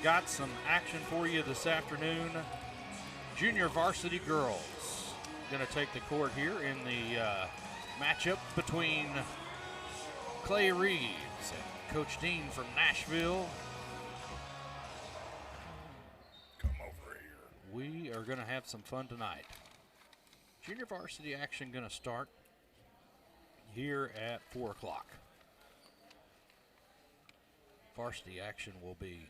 got some action for you this afternoon. Junior varsity girls going to take the court here in the matchup between Clay Reeves and Coach Dean from Nashville. Come over here. We are going to have some fun tonight. Junior varsity action going to start here at 4 o'clock. Varsity action will be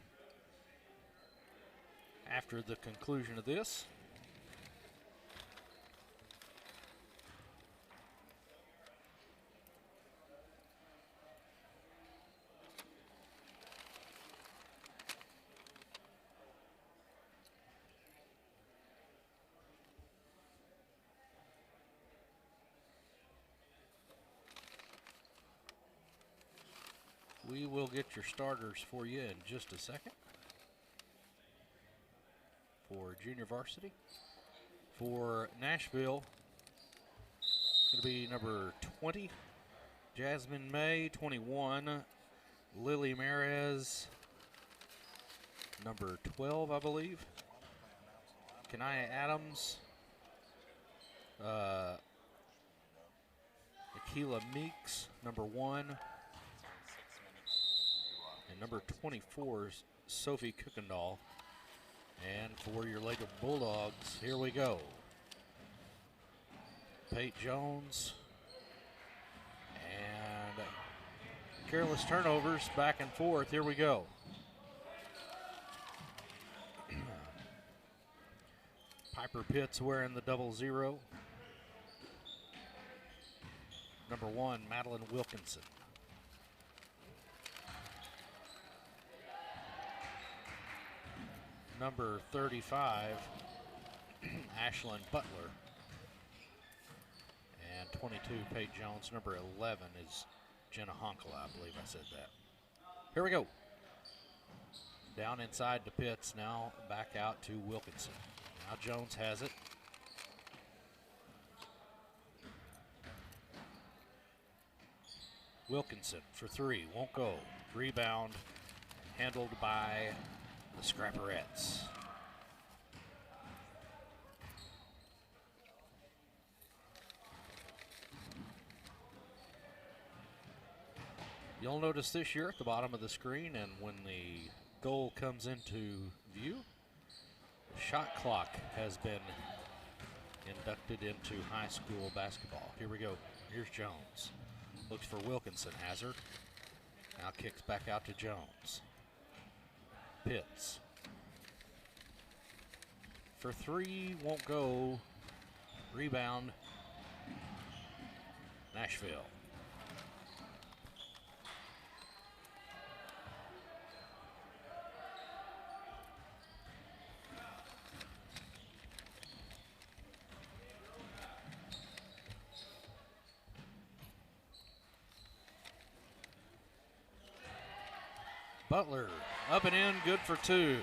after the conclusion of this. We will get your starters for you in just a second for junior varsity. For Nashville, it's going to be number 20, Jasmine May, 21, Lily Marez, number 12, I believe, Kanaya Adams, Akila Meeks, number 1, and number 24 is Sophie Kuykendall. And for your leg of Bulldogs, here we go. Pate Jones. And careless turnovers back and forth. Here we go. Piper Pitts wearing the 00. Number 1, Madeline Wilkinson. Number 35, Ashlyn Butler. And 22, Pate Jones. Number 11 is Jenna Honkala, I believe I said that. Here we go. Down inside to Pitts, now back out to Wilkinson. Now Jones has it. Wilkinson for 3, won't go. Rebound handled by the Scrapperettes. You'll notice this year at the bottom of the screen, and when the goal comes into view, the shot clock has been inducted into high school basketball. Here we go. Here's Jones. Looks for Wilkinson, has her. Now kicks back out to Jones. Pitts. For 3, won't go. Rebound, Nashville. Butler up and in, good for 2.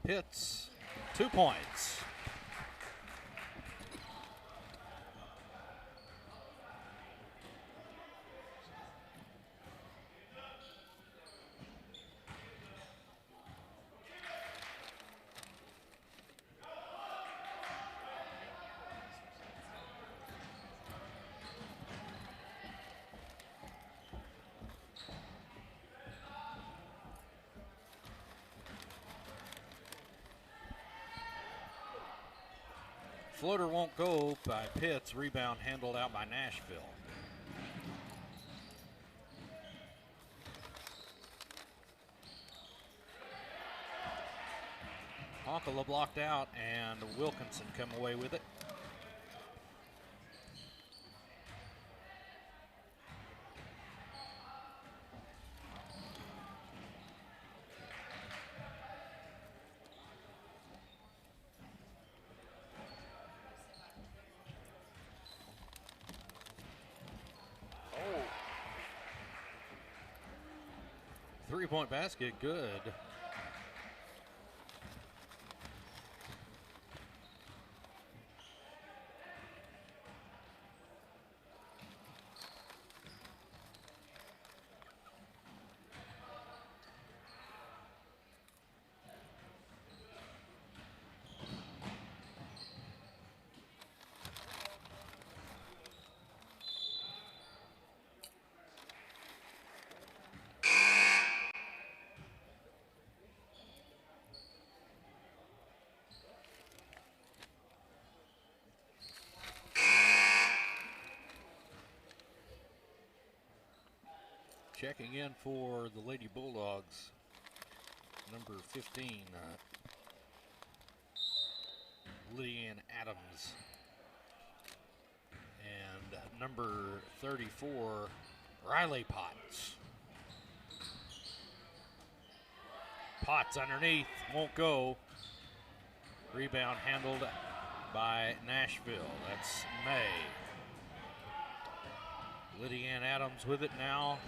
Pitts, 2 points. Floater won't go by Pitts. Rebound handled out by Nashville. Honkala blocked out, and Wilkinson come away with it. Three-point basket, good. Checking in for the Lady Bulldogs, number 15, Lydian Adams, and number 34, Riley Potts. Potts underneath, won't go. Rebound handled by Nashville. That's May. Lydian Adams with it now.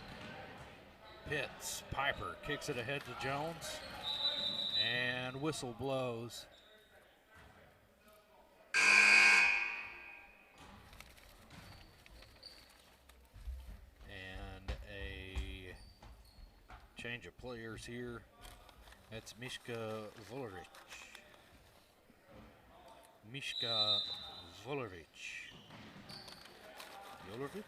Pitts, Piper kicks it ahead to Jones, and whistle blows. And a change of players here. That's Mishka Volovich. Mishka Volovich. Jolovich.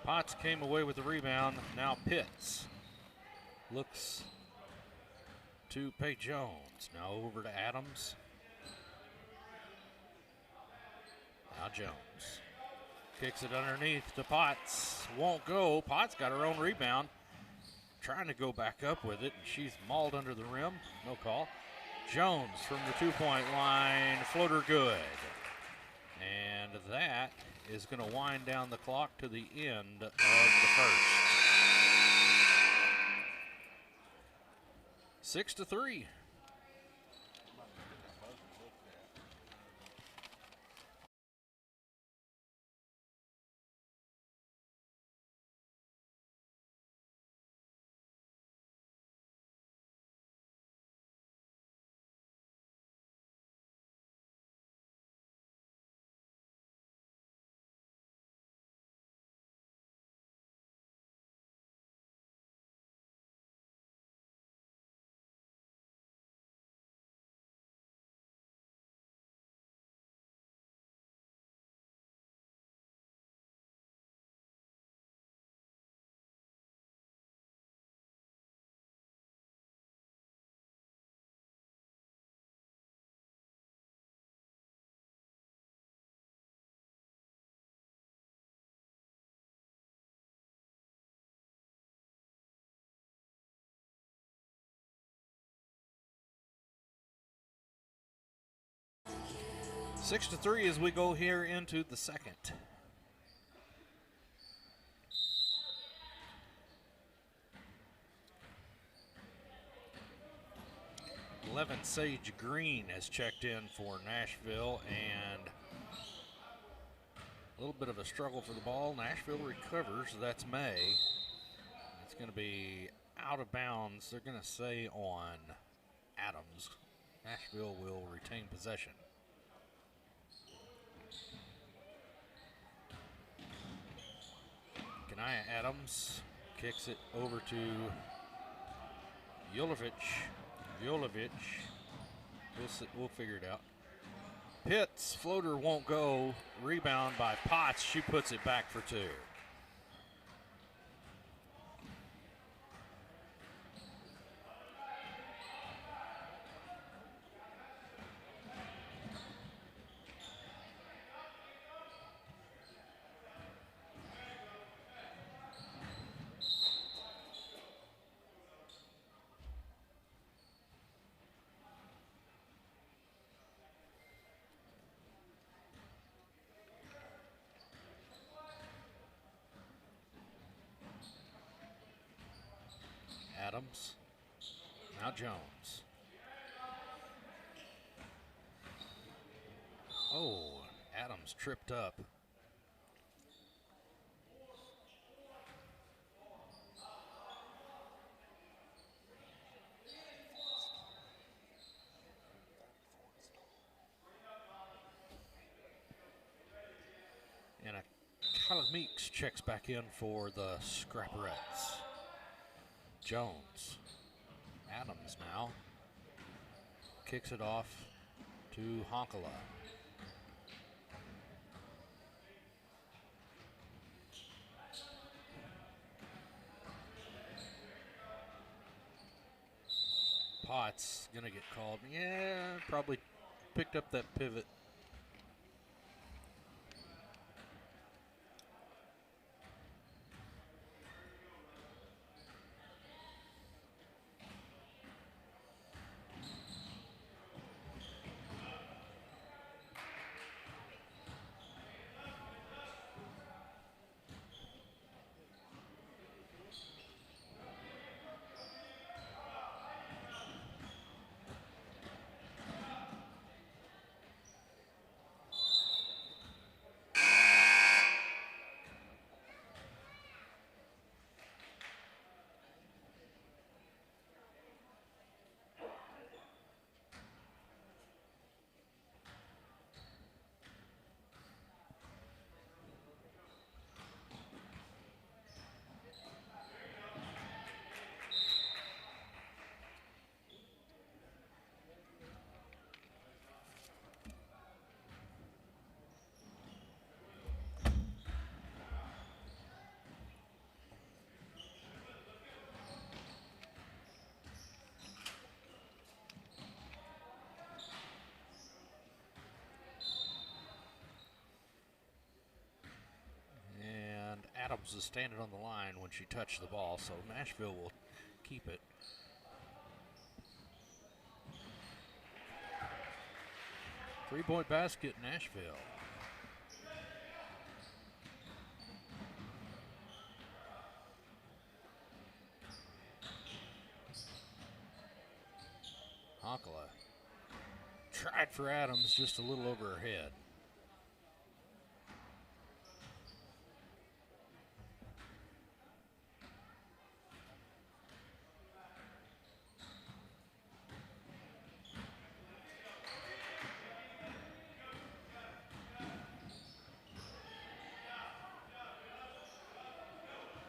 Potts came away with the rebound. Now Pitts looks to Pay Jones. Now over to Adams. Now Jones kicks it underneath to Potts. Won't go. Potts got her own rebound. Trying to go back up with it, and she's mauled under the rim. No call. Jones from the two-point line. Floater good. And that is going to wind down the clock to the end of the first. 6-3. Six to 3 as we go here into the second. Sage Green has checked in for Nashville, and a little bit of a struggle for the ball. Nashville recovers. That's May. It's going to be out of bounds. They're going to say on Adams. Nashville will retain possession. Nia Adams kicks it over to Jovic. We'll figure it out. Pitts, floater won't go. Rebound by Potts. She puts it back for 2. Adams. Now Jones. Oh, Adams tripped up. And Kyla Meeks checks back in for the Scrapperettes. Jones. Adams now. Kicks it off to Honkala. Potts gonna get called. Yeah, probably picked up that pivot. Adams is standing on the line when she touched the ball, so Nashville will keep it. Three-point basket, Nashville. Honkala tried for Adams, just a little over her head.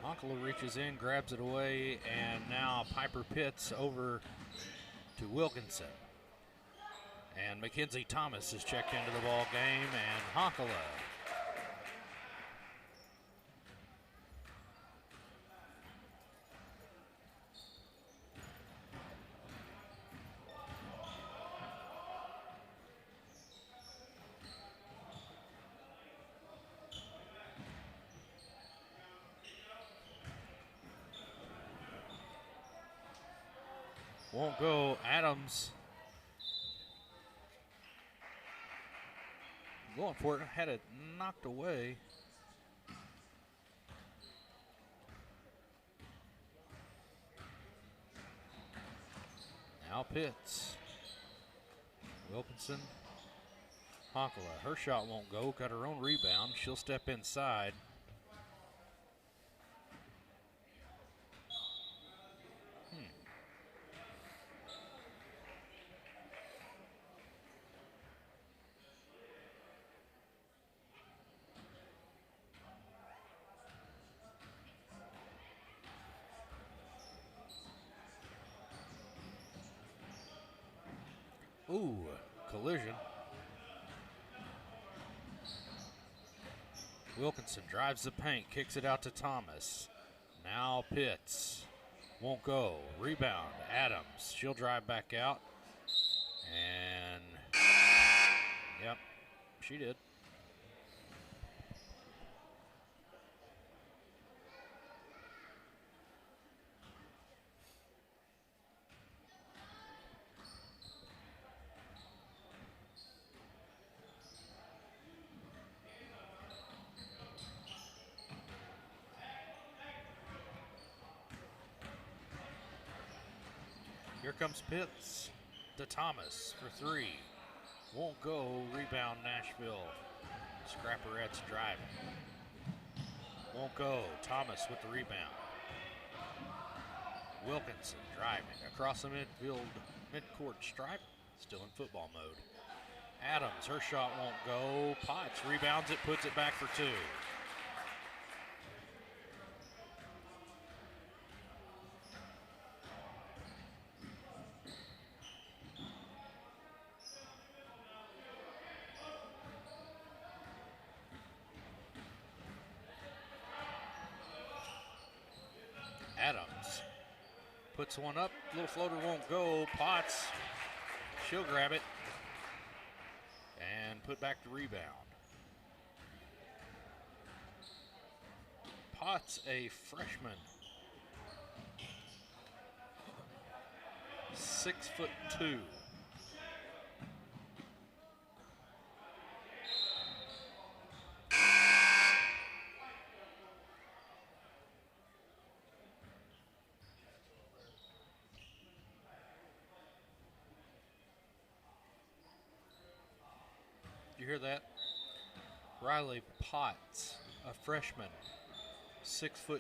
Honkala reaches in, grabs it away, and now Piper Pitts over to Wilkinson. And Mackenzie Thomas is checked into the ball game, and Honkala won't go. Adams going for it, had it knocked away. Now Pitts. Wilkinson. Honkala. Her shot won't go. Got her own rebound. She'll step inside. Ooh, collision. Wilkinson drives the paint, kicks it out to Thomas. Now Pitts. Won't go. Rebound. Adams. She'll drive back out. And, yep, she did. Here comes Pitts to Thomas for three. Won't go. Rebound Nashville. Scrapperettes driving. Won't go. Thomas with the rebound. Wilkinson driving across the midcourt stripe. Still in football mode. Adams, her shot won't go. Potts rebounds it, puts it back for two. Adams puts one up, little floater won't go. Potts, she'll grab it and put back the rebound. Potts, a freshman, 6'2". You hear that? Riley Potts, a freshman, 6'2".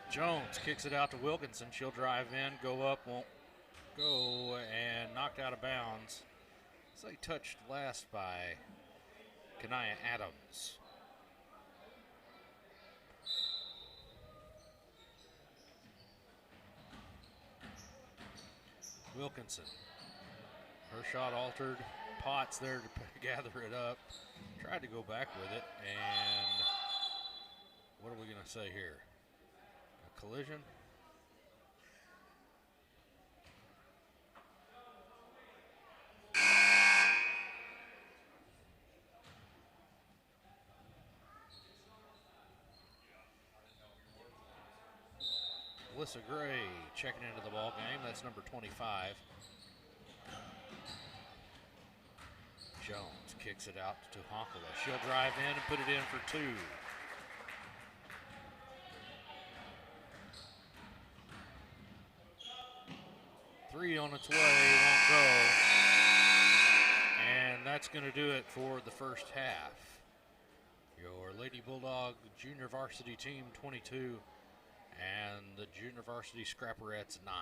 Jones kicks it out to Wilkinson. She'll drive in, go up, won't go, and knocked out of bounds. It's like touched last by Kanaya Adams. Wilkinson, her shot altered. Potts there to gather it up. Tried to go back with it, and what are we going to say here? A collision? Alyssa Gray checking into the ball game. That's number 25. Jones kicks it out to Honkala. She'll drive in and put it in for two. Three on its way, won't go. And that's going to do it for the first half. Your Lady Bulldog Junior Varsity Team 22 and the Junior Varsity Scrapperettes 9.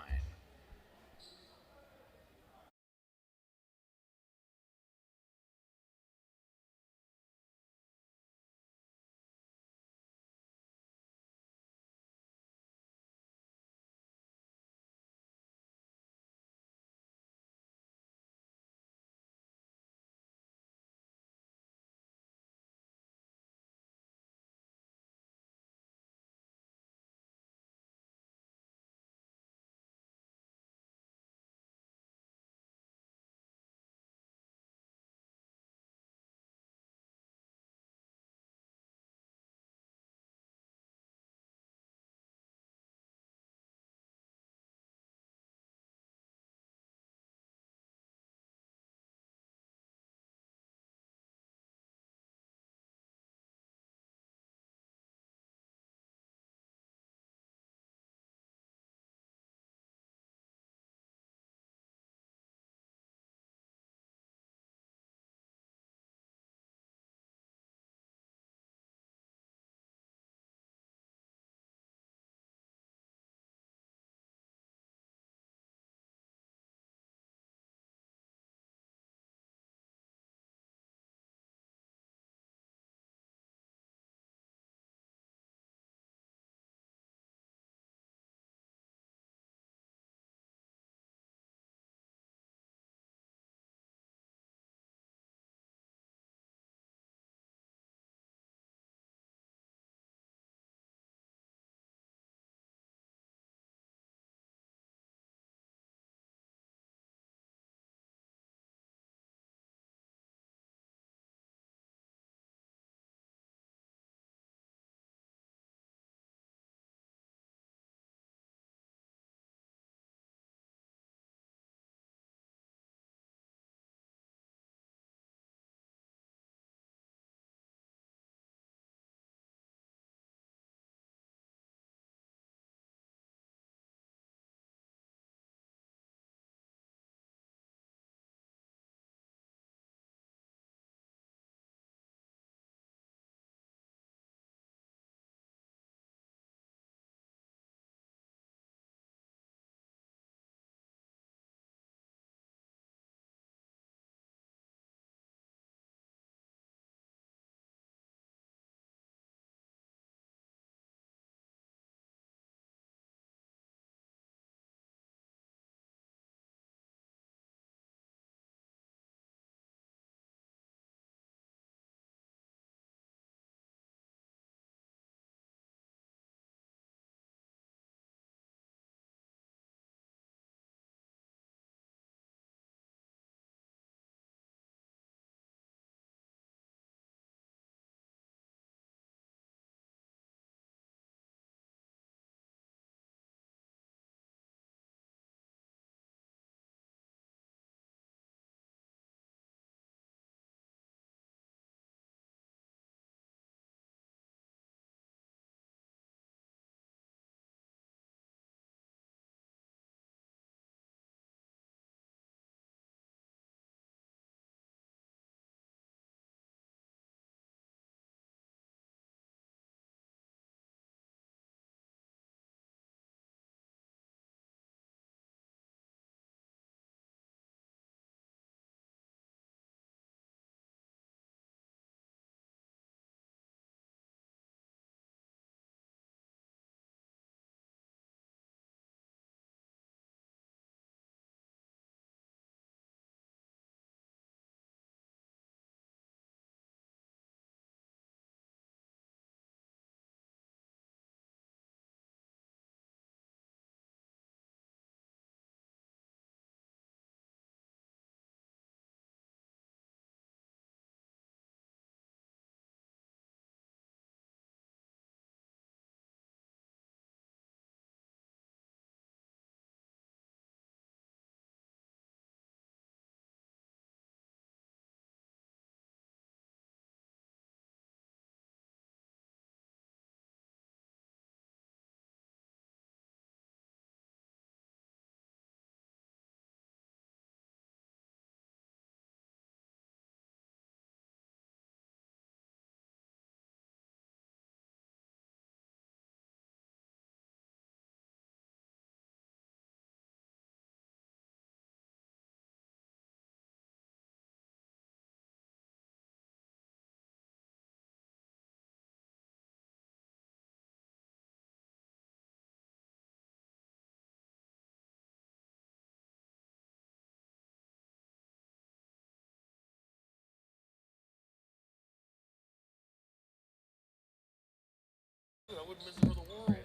missing for the world.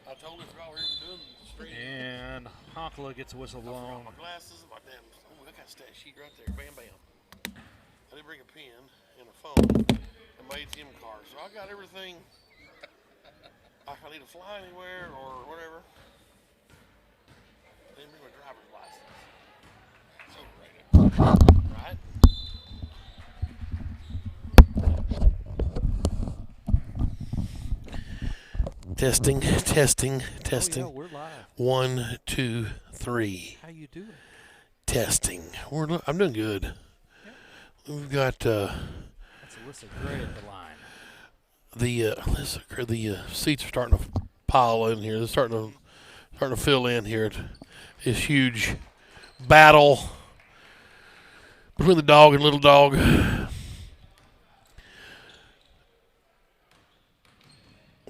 I totally forgot we were even doing the stream. And Honkla gets a whistle I forgot blown. my glasses, my damn. Oh, I got a stat sheet right there. Bam, bam. I did bring a pen and a phone and my ATM card, so I got everything. If I need to fly anywhere or whatever. I didn't bring my driver's license. So right? Testing. Oh, yeah, we're live. 1, 2, 3. How you doing? Testing. I'm doing good. Yeah. We've got That's Alyssa Gray at the line. the seats are starting to pile in here. They're starting to fill in here. This huge battle between the dog and little dog.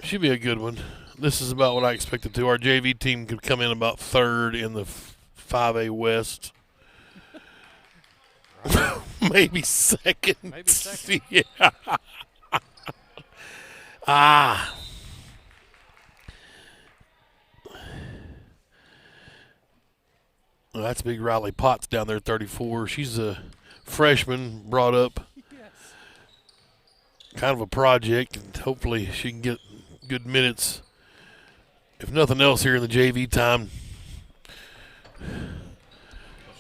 Should be a good one. This is about what I expected to. Our JV team could come in about third in the 5A West. Maybe second. Maybe second. Yeah. Well, that's big Riley Potts down there, 34. She's a freshman, brought up Yes. kind of a project, and hopefully she can get good minutes. If nothing else here in the JV time. Well,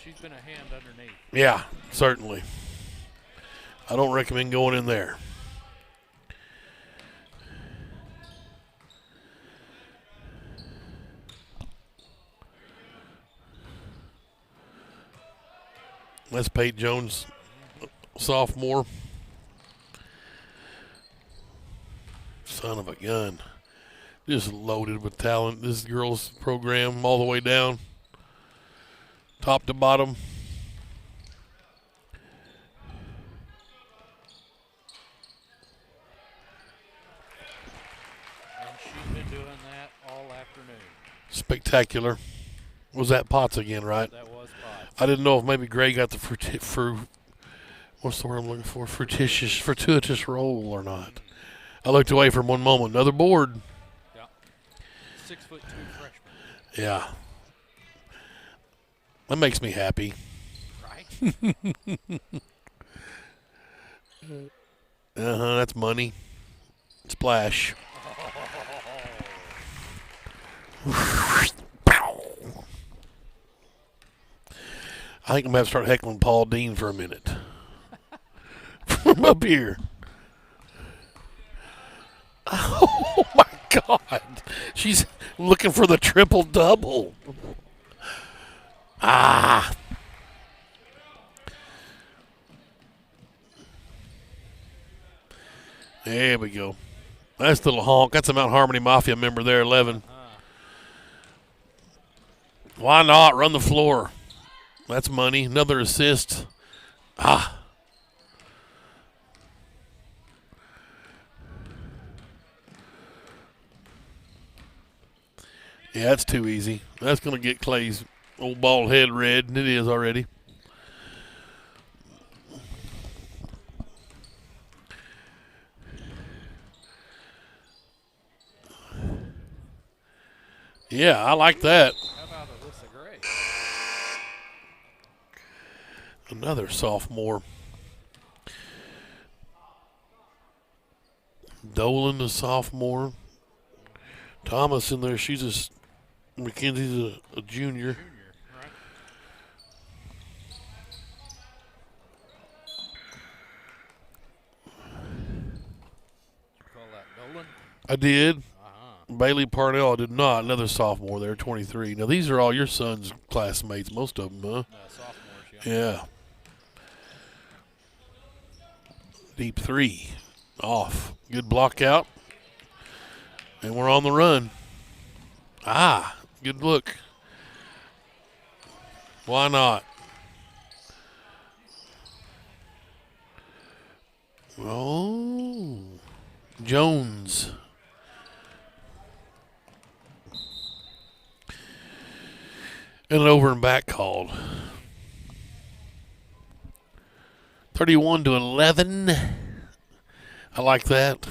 she's been a hand underneath. Yeah, certainly. I don't recommend going in there. That's Pate Jones, sophomore. Son of a gun. Just loaded with talent. This girls' program all the way down, top to bottom. And she's been doing that all afternoon. Spectacular. Was that Potts again, right? That was Potts. I didn't know if maybe Gray got the what's the word I'm looking for? Fortuitous role or not. I looked away for one moment. Another board. Yeah. 6'2" freshman. Yeah. That makes me happy. Right? That's money. Splash. I think I'm going to have to start heckling Paul Dean for a minute. From up here. Oh, my God. She's looking for the triple-double. There we go. Nice little honk. That's a Mount Harmony Mafia member there, 11. Why not? Run the floor. That's money. Another assist. Yeah, that's too easy. That's going to get Clay's old bald head red, and it is already. Yeah, I like that. How about Alyssa Gray? Another sophomore. Dolan, the sophomore. Thomas in there. Mackenzie's a junior. Right? You call that Nolan? I did. Uh-huh. Bailey Parnell, I did not. Another sophomore there, 23. Now, these are all your son's classmates, most of them, huh? Sophomores, Yeah. Deep three. Off. Good block out. And we're on the run. Good look. Why not? Oh. Jones. And an over and back called. 31-11. I like that.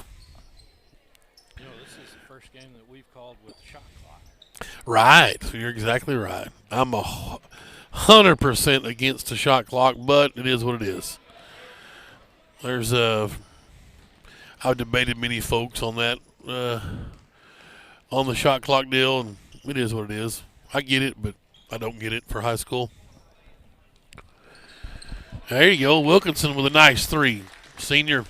You know, this This is the first game that we've called with shot clock. Right. You're exactly right. I'm 100% against the shot clock, but it is what it is. I've debated many folks on that, on the shot clock deal, and it is what it is. I get it, but I don't get it for high school. There you go. Wilkinson with a nice three. Senior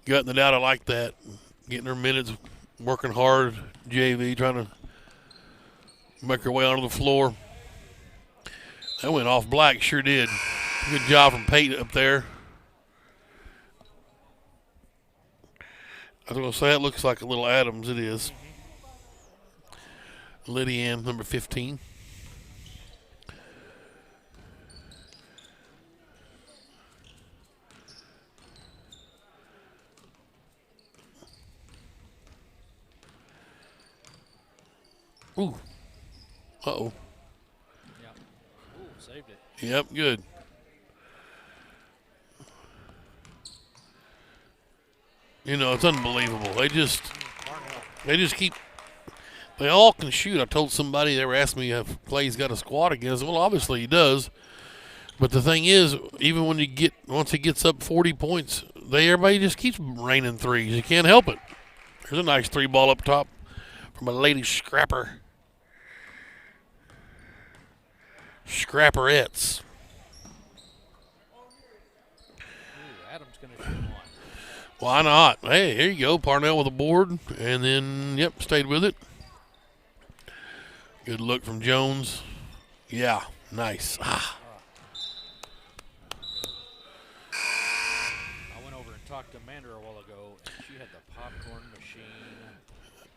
gutting it out. I like that. Getting her minutes, working hard. JV trying to make her way onto the floor. That went off black. Sure did. Good job from Peyton up there. I was going to say that looks like a little Adams. It is. Lydia Ann, number 15. Ooh. Uh-oh. Yep. Ooh, saved it. Yep, good. You know, it's unbelievable. They just keep, they all can shoot. I told somebody, they were asking me if Clay's got a squad against them. Well, obviously he does. But the thing is, even when once he gets up 40 points, everybody just keeps raining threes. You can't help it. There's a nice three ball up top from a lady scrapper. Scrapperettes. Ooh, Adam's going to shoot one. Why not? Hey, here you go. Parnell with a board. And then, yep, stayed with it. Good look from Jones. Yeah, nice. Ah. I went over and talked to Amanda a while ago, and she had the popcorn machine.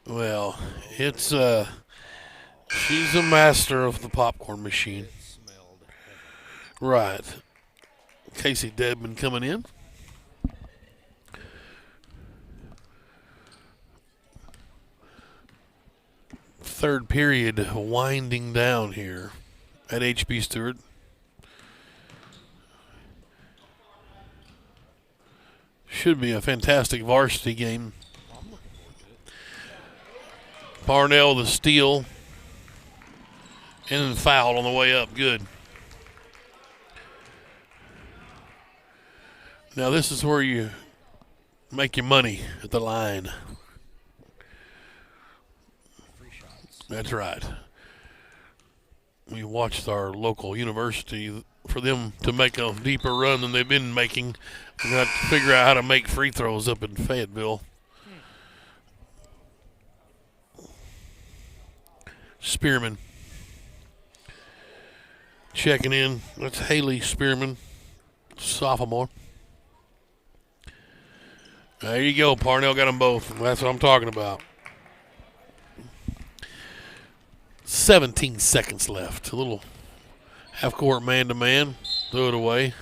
Well, it's, she's a master of the popcorn machine. It smelled heavy. Right. Casey Dedman coming in. Third period winding down here at H.B. Stewart. Should be a fantastic varsity game. I'm looking forward to it. Parnell the steal. And then foul on the way up. Good. Now this is where you make your money at the line. Free shots. That's right. We watched our local university, for them to make a deeper run than they've been making. We're going to have to figure out how to make free throws up in Fayetteville. Spearman checking in. That's Haley Spearman, sophomore. There you go. Parnell got them both. That's what I'm talking about. 17 seconds left. A little half-court man-to-man. Throw it away.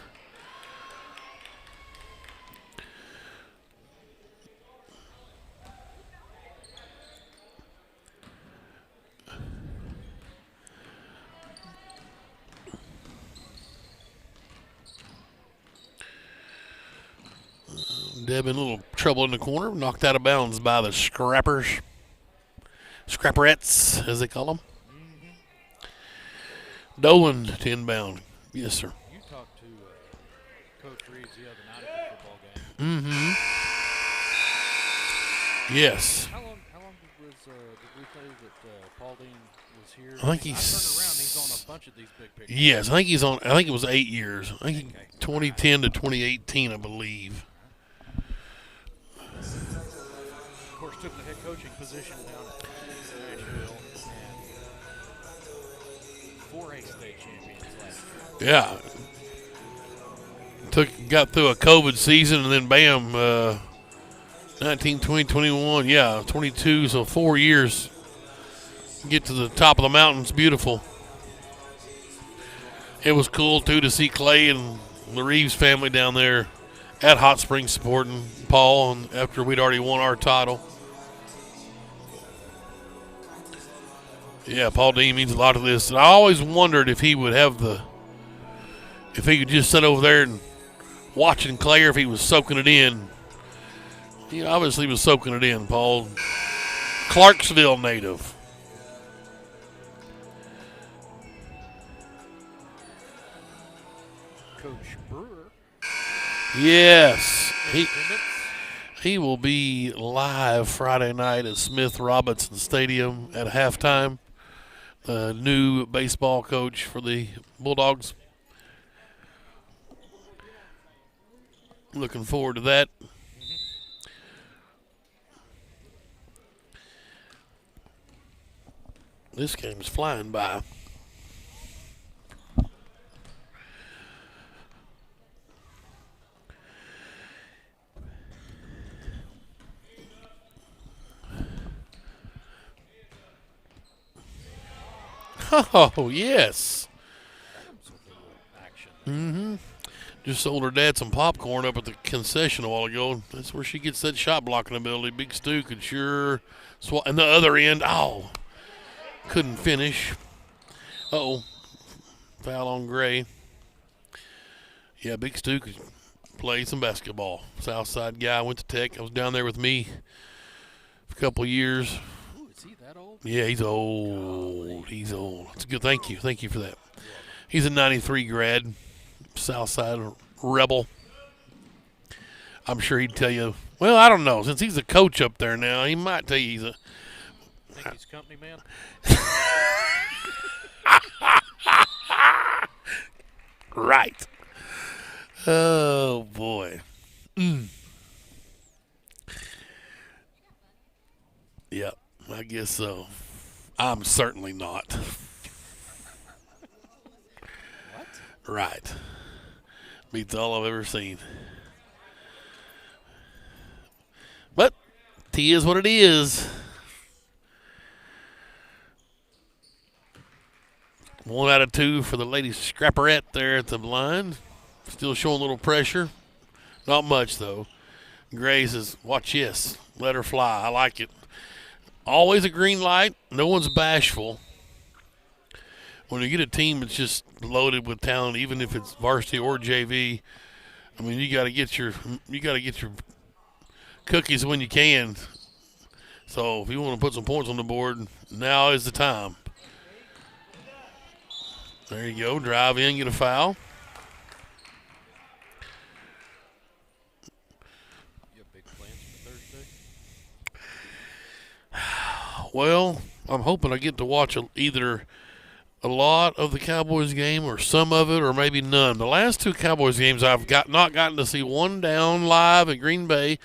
Devin, a little trouble in the corner. Knocked out of bounds by the Scrappers. Scrapperettes, as they call them. Dolan to inbound. Yes, sir. You talked to Coach Reeves the other night at the football game. Mm-hmm. Yes. How long did we say that Paul Dean was here? I think I turned around, he's on a bunch of these big pictures. Yes, I think he's on. I think it was 8 years. I think 2010 to 2018, I believe. Of course, took the head coaching position down at Nashville and 4A state champions last year. Yeah. Got through a COVID season and then bam, 19, 20, 21. Yeah, 22. So 4 years. Get to the top of the mountains. Beautiful. It was cool too to see Clay and the Reeves family down there at Hot Springs supporting Paul, and after we'd already won our title. Yeah, Paul Dean means a lot to this. And I always wondered if he would if he could just sit over there and watching Clay, or if he was soaking it in. He obviously was soaking it in, Paul. Clarksville native. Coach Brewer. Yes. He will be live Friday night at Smith Robinson Stadium at halftime. The new baseball coach for the Bulldogs. Looking forward to that. This game's flying by. Oh, yes. Mm-hmm. Just sold her dad some popcorn up at the concession a while ago. That's where she gets that shot blocking ability. Big Stu could sure swat. And the other end, couldn't finish. Uh-oh. Foul on Gray. Yeah, Big Stu could play some basketball. Southside guy, went to Tech. I was down there with me for a couple of years. Ooh, is he that old? Yeah, he's old. Golly. He's old. That's good. Thank you. Thank you for that. He's a 93 grad. Southside Rebel. I'm sure he'd tell you. Well, I don't know. Since he's a coach up there now, he might tell you he's a. Think he's company man? Right. Oh boy. Yep, I guess so. I'm certainly not. What? Right. Beats all I've ever seen. But T is what it is. 1 out of 2 for the Lady Scrapperette there at the line. Still showing a little pressure. Not much, though. Gray says, watch this. Let her fly. I like it. Always a green light. No one's bashful. When you get a team that's just loaded with talent, even if it's varsity or JV, I mean, you got to get your cookies when you can. So if you want to put some points on the board, now is the time. There you go. Drive in, get a foul. You have big plans for Thursday? Well, I'm hoping I get to watch either a lot of the Cowboys game or some of it or maybe none. The last 2 Cowboys games I've not gotten to see. One down live at Green Bay,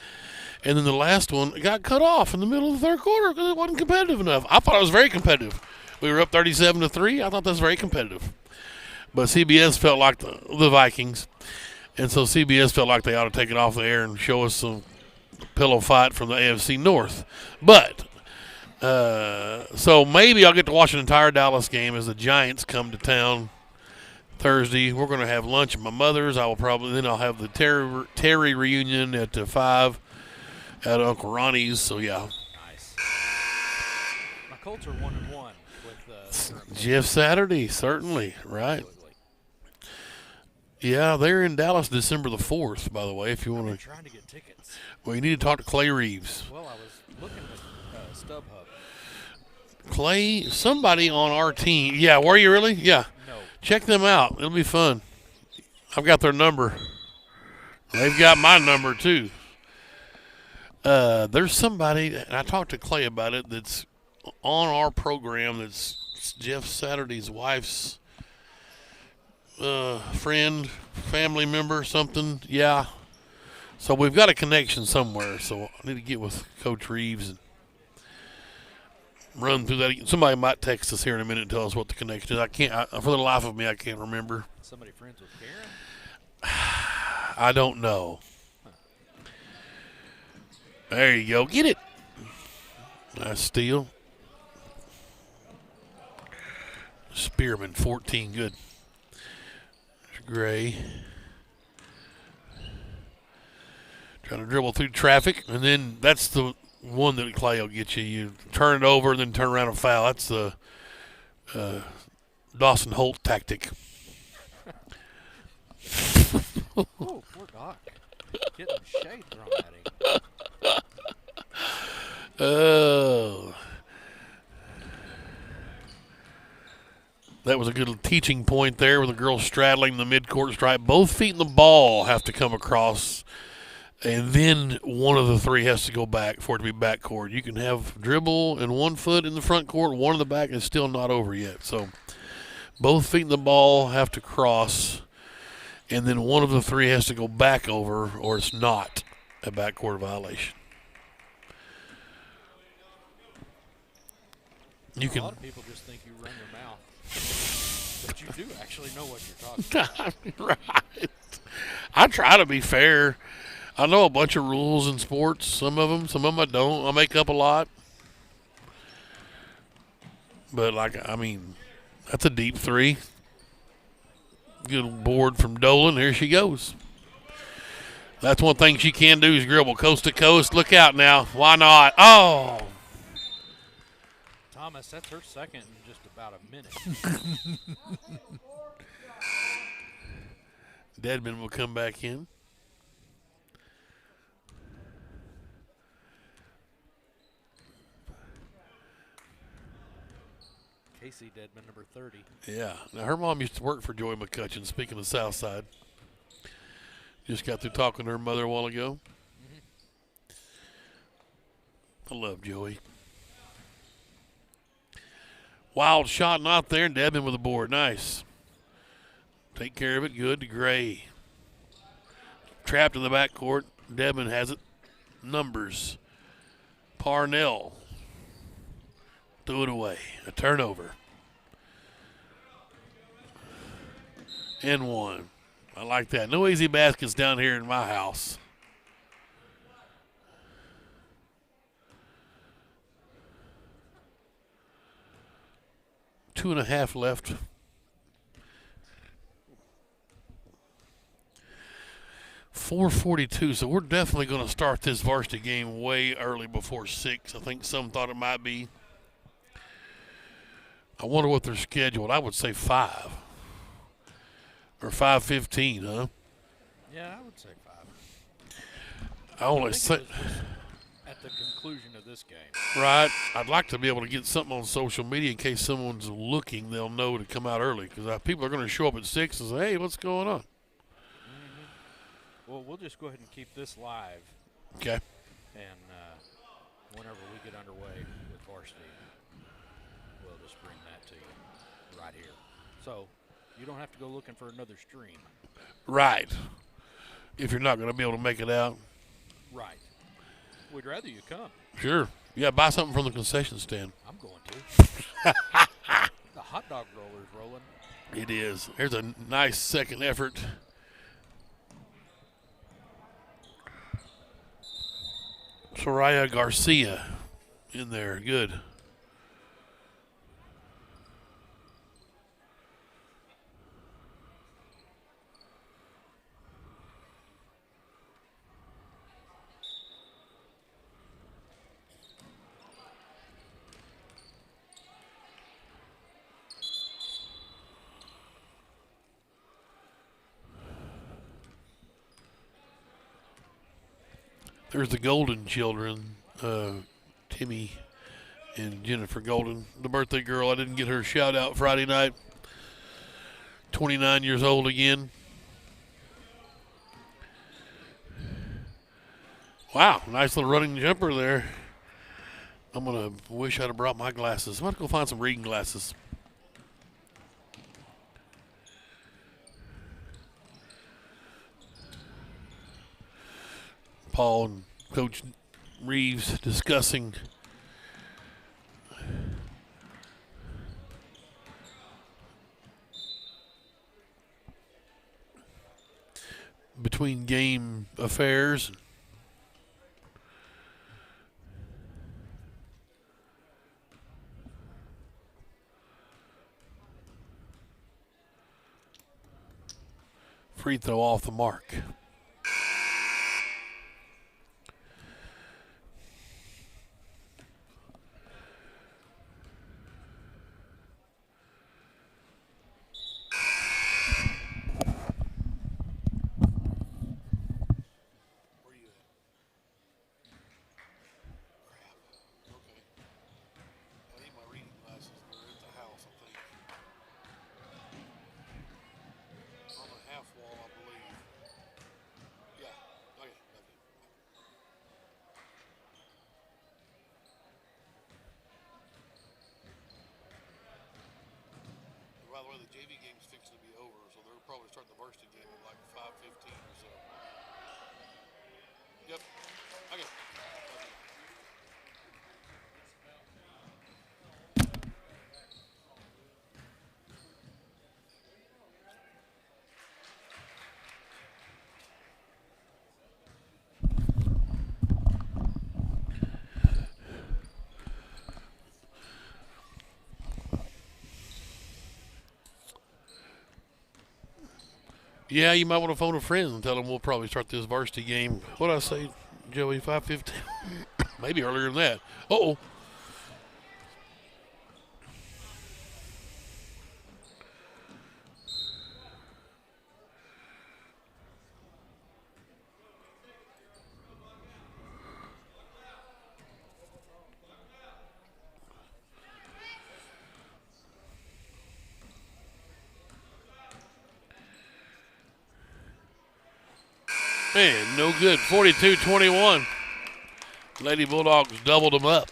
and then the last one got cut off in the middle of the third quarter because it wasn't competitive enough. I thought it was very competitive. We were up 37-3. I thought that was very competitive. But CBS felt like the Vikings, and so CBS felt like they ought to take it off the air and show us some pillow fight from the AFC North. But so maybe I'll get to watch an entire Dallas game as the Giants come to town Thursday. We're going to have lunch at my mother's. I'll have the Terry reunion at 5 at Uncle Ronnie's. So yeah. Nice. My Colts are 1-1 with Jeff Saturday, certainly right. Absolutely. Yeah, they're in Dallas December the 4th, by the way, if you want to. Trying to get tickets. Well, you need to talk to Clay Reeves. Well, I was looking at StubHub. Clay, somebody on our team. Yeah, were you really? Yeah. No. Check them out. It'll be fun. I've got their number. They've got my number, too. There's somebody, and I talked to Clay about it, that's on our program that's Jeff Saturday's wife's friend, family member, something. Yeah. So we've got a connection somewhere. So I need to get with Coach Reeves and run through that. Somebody might text us here in a minute and tell us what the connection is. For the life of me, I can't remember. Somebody friends with Karen? I don't know. There you go. Get it. Nice steal. Spearman, 14. Good. Gray. Trying to dribble through traffic, and then that's the one that Clay will get you. You turn it over and then turn around and foul. That's the Dawson Holt tactic. Oh, poor Doc. Getting shade thrown at him. Oh. That was a good teaching point there with the girl straddling the midcourt stripe. Both feet in the ball have to come across, and then one of the three has to go back for it to be backcourt. You can have dribble and 1 foot in the front court, one in the back is still not over yet. So both feet in the ball have to cross, and then one of the three has to go back over, or it's not a backcourt violation. You can. A lot of people just think you run your mouth. But you do actually know what you're talking about. Right. I try to be fair. I know a bunch of rules in sports. Some of them I don't. I make up a lot. But, that's a deep three. Good board from Dolan. Here she goes. That's one thing she can do is dribble coast to coast. Look out now. Why not? Oh. Thomas, that's her second in just about a minute. Dedman will come back in. Casey Dedman, number 30. Yeah. Now, her mom used to work for Joey McCutcheon, speaking of Southside. Just got through talking to her mother a while ago. I love Joey. Wild shot not there, and Dedman with a board. Nice. Take care of it. Good to Gray. Trapped in the backcourt. Dedman has it. Numbers. Parnell. Threw it away. A turnover. And one. I like that. No easy baskets down here in my house. Two and a half left. .442, so we're definitely going to start this varsity game way early before 6. I think some thought it might be. I wonder what they're scheduled. I would say 5 or 5:15, huh? Yeah, I would say 5. I only say at the conclusion of this game. Right. I'd like to be able to get something on social media in case someone's looking. They'll know to come out early because people are going to show up at 6 and say, "Hey, what's going on?" Well, we'll just go ahead and keep this live. Okay. And whenever we get underway with varsity, we'll just bring that to you right here. So you don't have to go looking for another stream. Right. If you're not going to be able to make it out. Right. We'd rather you come. Sure. Yeah, buy something from the concession stand. I'm going to. The hot dog roller's rolling. It is. Here's a nice second effort. Soraya Garcia in there. Good. There's the Golden children, Timmy and Jennifer Golden, the birthday girl. I didn't get her shout out Friday night. 29 years old again. Wow, nice little running jumper there. I'm going to wish I'd have brought my glasses. I'm going to go find some reading glasses. Paul and Coach Reeves discussing between game affairs. Free throw off the mark. the way, the JV game's fixing to be over, so they'll probably start the varsity game at like 5:15 or so. Yep. Okay. Yeah, you might want to phone a friend and tell them we'll probably start this varsity game. What did I say, Joey? 5:15? Maybe earlier than that. Uh-oh. Man, no good. 42-21. Lady Bulldogs doubled them up.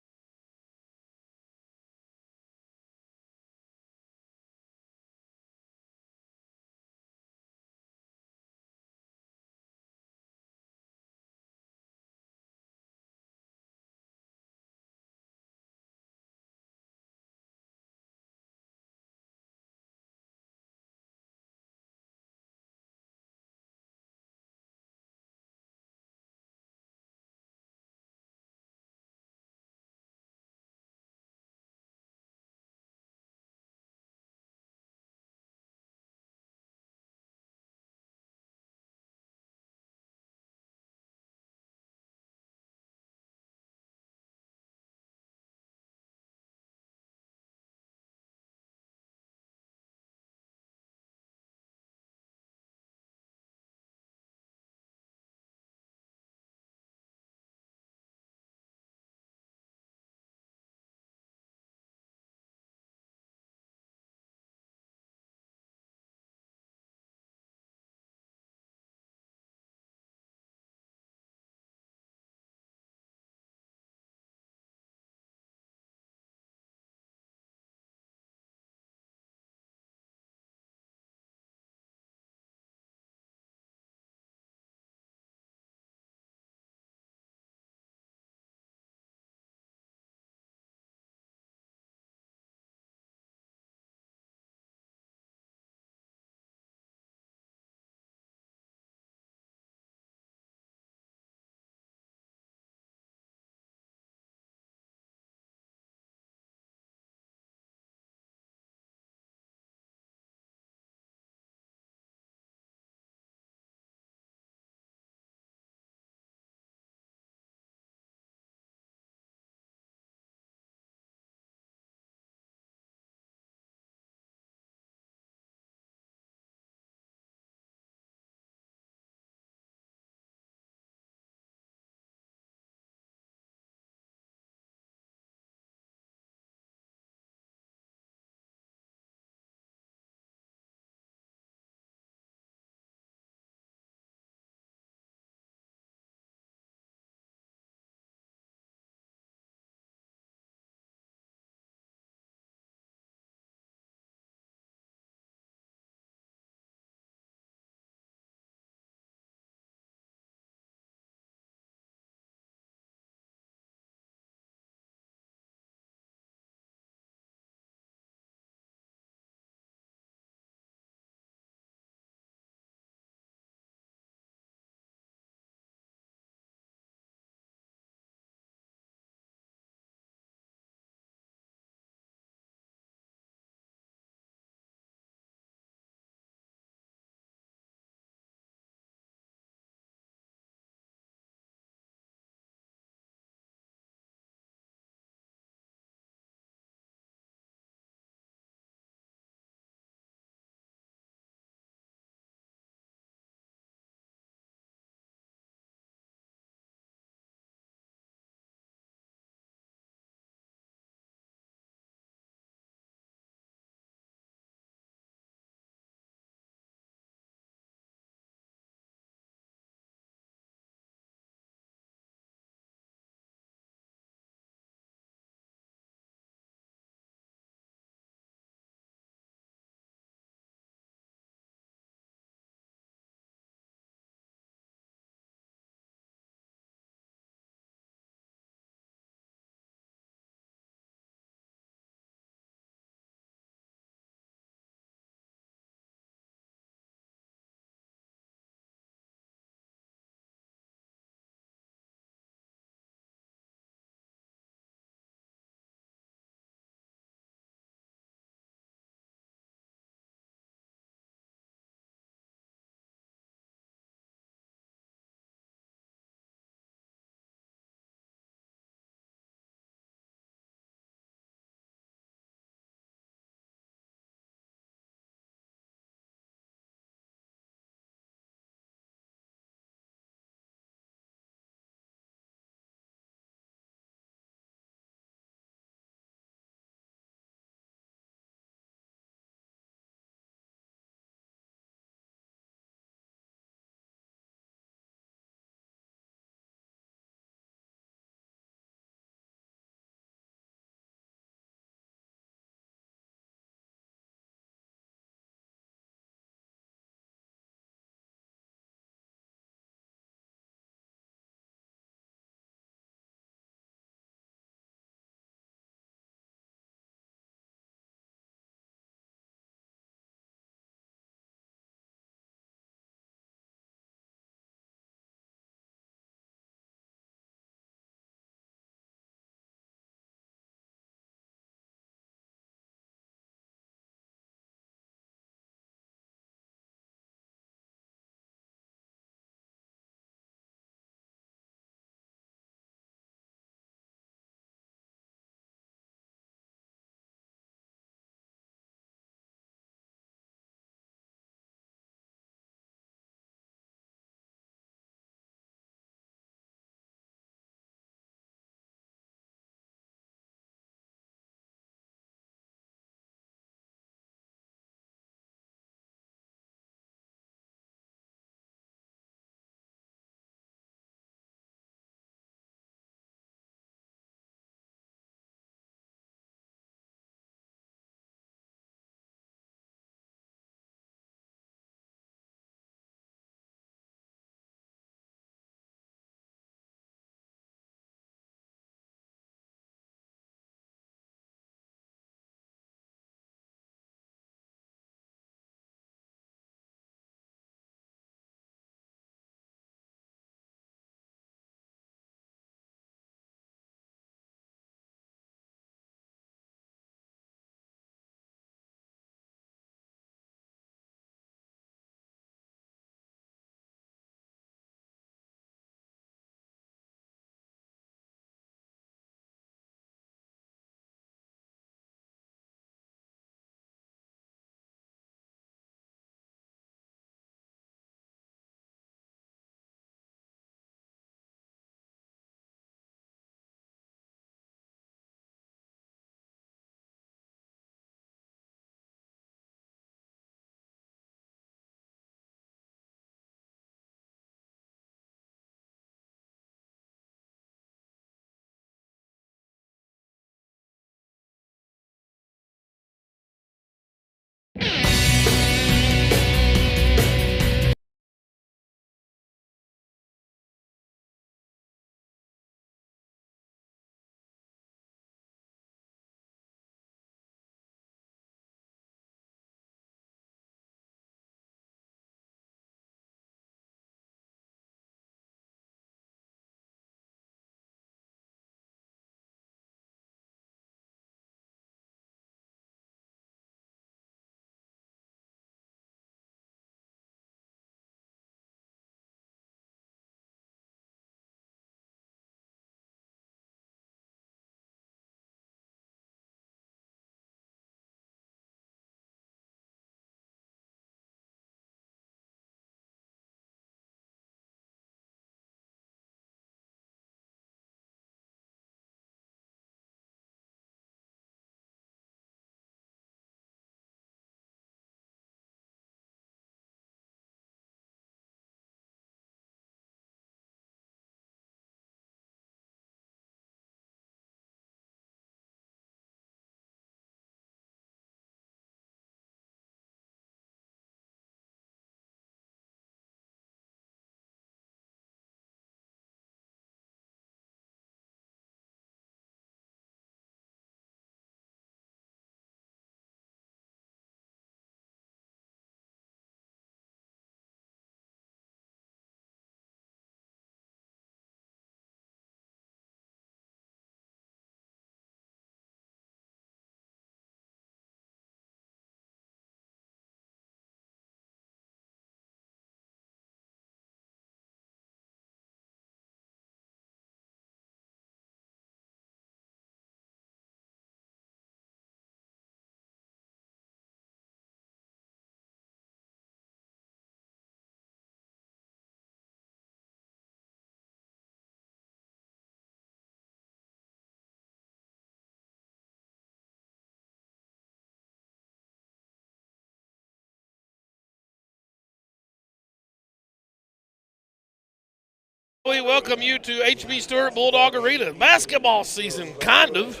We welcome you to HB Stewart Bulldog Arena. Basketball season, kind of,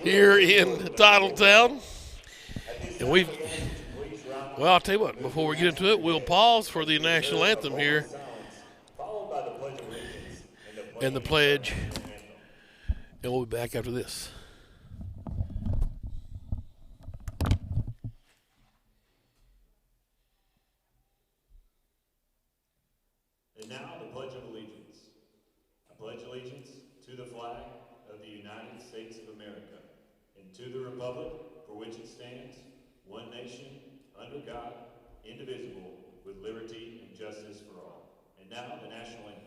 here in Titletown. And well, I'll tell you what, before we get into it, we'll pause for the national anthem here. And the pledge. And we'll be back after this. And now the Pledge of Allegiance. I pledge allegiance to the flag of the United States of America and to the republic for which it stands, one nation, under God, indivisible, with liberty and justice for all. And now the national anthem.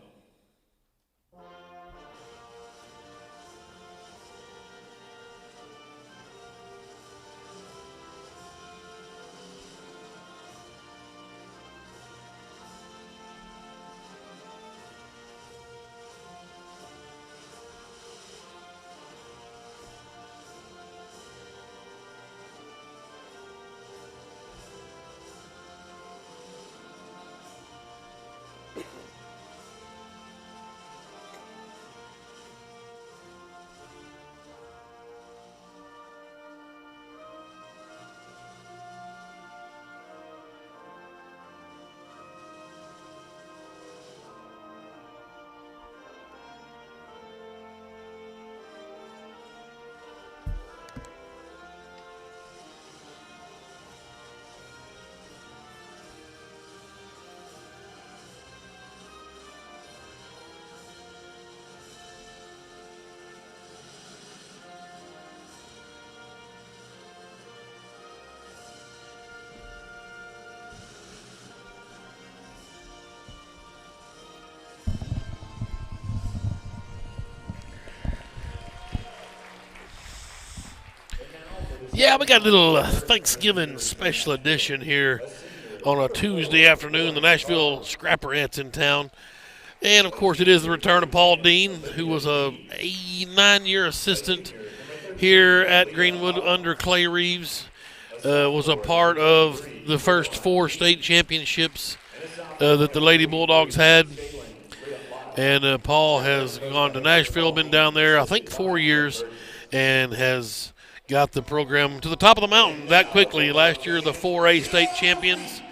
Yeah, we got a little Thanksgiving special edition here on a Tuesday afternoon. The Nashville Scrapperettes in town. And, of course, it is the return of Paul Dean, who was a 9-year assistant here at Greenwood under Clay Reeves. Was a part of the first 4 state championships that the Lady Bulldogs had. And Paul has gone to Nashville, been down there, I think, 4 years, and has got the program to the top of the mountain that quickly. Last year, the 4A state champions.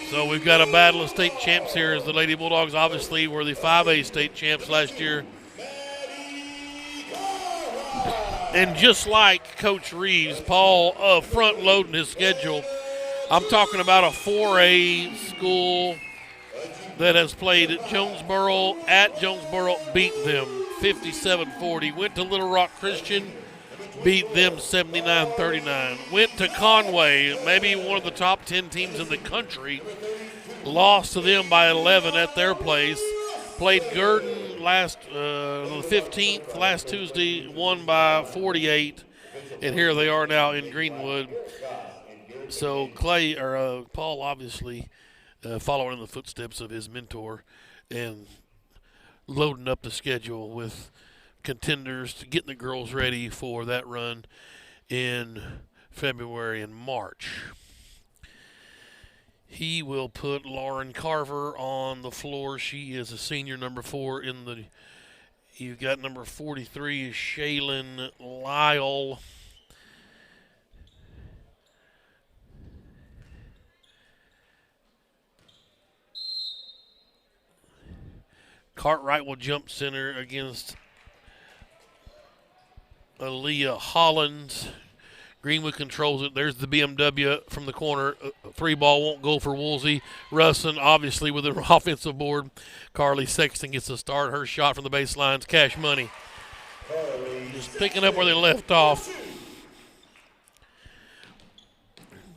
So we've got a battle of state champs here, as the Lady Bulldogs obviously were the 5A state champs last year. And just like Coach Reeves, Paul front-loading his schedule. I'm talking about a 4A school that has played at Jonesboro, beat them 57-40. Went to Little Rock Christian, beat them 79-39. Went to Conway, maybe one of the top 10 teams in the country, lost to them by 11 at their place. Played Gurdon the 15th, last Tuesday, won by 48, and here they are now in Greenwood. So Paul obviously following in the footsteps of his mentor and loading up the schedule with contenders to getting the girls ready for that run in February and March. He will put Lauren Carver on the floor. She is a senior, number 4 in the. You've got number 43 is Shaylin Lyle. Cartwright will jump center against Aaliyah Hollins. Greenwood controls it. There's the BMW from the corner. 3 ball won't go for Woolsey. Russin, obviously, with an offensive board. Carly Sexton gets a start. Her shot from the baseline's cash money. Just picking up where they left off.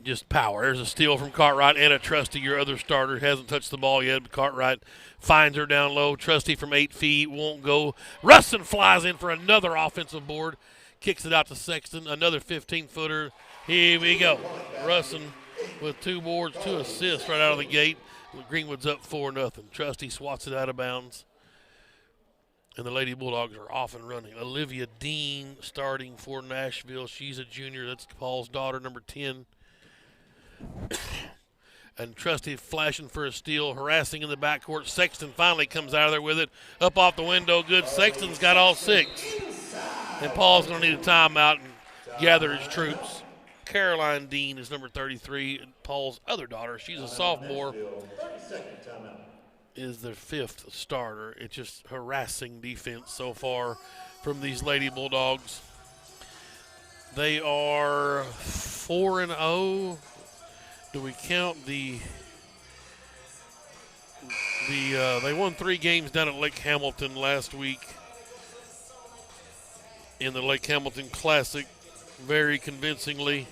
Just power. There's a steal from Cartwright and a Trusty, your other starter. Hasn't touched the ball yet, but Cartwright finds her down low. Trusty from 8 feet won't go. Russin flies in for another offensive board. Kicks it out to Sexton. Another 15-footer. Here we go. Russin with 2 boards, 2 assists right out of the gate. Greenwood's up 4-0. Trusty swats it out of bounds. And the Lady Bulldogs are off and running. Olivia Dean starting for Nashville. She's a junior. That's Paul's daughter, number 10. And Trusty flashing for a steal, harassing in the backcourt. Sexton finally comes out of there with it. Up off the window, good. Sexton's got all 6. And Paul's going to need a timeout and gather his troops. Caroline Dean is number 33, and Paul's other daughter, she's a sophomore, is their 5th starter. It's just harassing defense so far from these Lady Bulldogs. They are 4-0. Do we count they won 3 games down at Lake Hamilton last week in the Lake Hamilton Classic, very convincingly.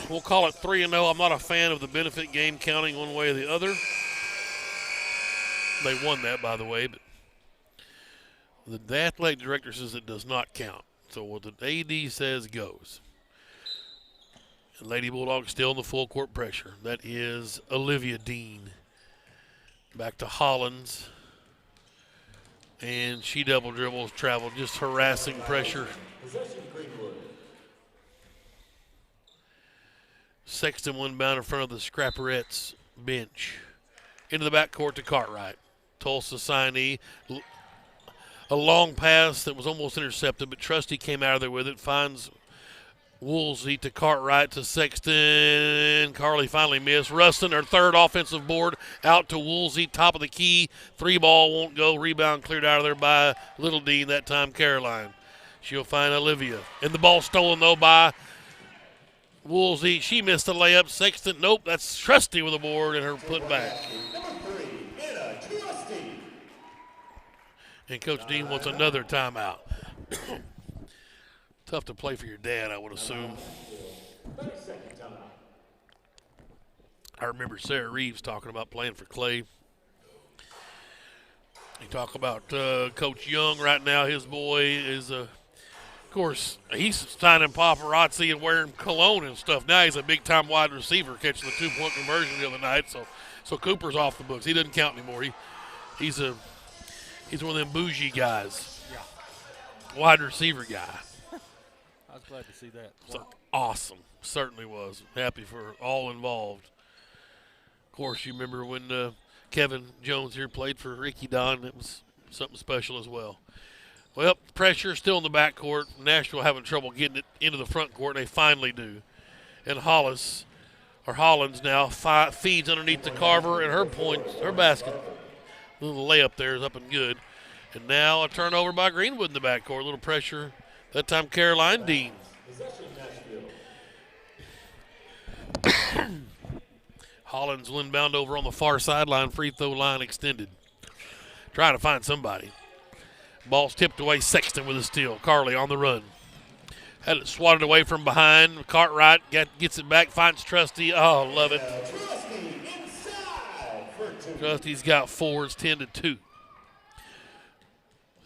We'll call it 3-0. I'm not a fan of the benefit game counting one way or the other. They won that, by the way, but the athletic director says it does not count. So what the AD says goes. And Lady Bulldogs still in the full court pressure. That is Olivia Dean. Back to Hollins. And she double dribbles, travel, just harassing pressure. Sexton one bound in front of the Scrapperettes bench. Into the backcourt to Cartwright. Tulsa signee. A long pass that was almost intercepted, but Trusty came out of there with it. Finds Woolsey to Cartwright to Sexton. Carly finally missed. Rustin, her 3rd offensive board, out to Woolsey, top of the key. 3 ball won't go. Rebound cleared out of there by Little Dean, that time Caroline. She'll find Olivia. And the ball stolen, though, by Woolsey. She missed the layup. Sexton, nope, that's Trusty with a board and her put back. And Coach Dean wants another timeout. Tough to play for your dad, I would assume. I remember Sarah Reeves talking about playing for Clay. They talk about Coach Young right now. His boy is, of course, he's signing paparazzi and wearing cologne and stuff. Now he's a big-time wide receiver catching the 2-point conversion the other night. So Cooper's off the books. He doesn't count anymore. He's one of them bougie guys. Yeah. Wide receiver guy. I was glad to see that. So, awesome. Certainly was. Happy for all involved. Of course, you remember when Kevin Jones here played for Ricky Don. It was something special as well. Well, pressure still in the backcourt. Nashville having trouble getting it into the front court. They finally do. And Hollins now feeds underneath the Carver, and her basket, little layup there is up and good. And now a turnover by Greenwood in the backcourt. A little pressure. That time Caroline Dean. Hollins inbound over on the far sideline, free throw line extended. Trying to find somebody. Ball's tipped away. Sexton with a steal. Carly on the run. Had it swatted away from behind. Cartwright gets it back, finds Trusty. Oh, love it. Trusty's got 4. It's 10-2.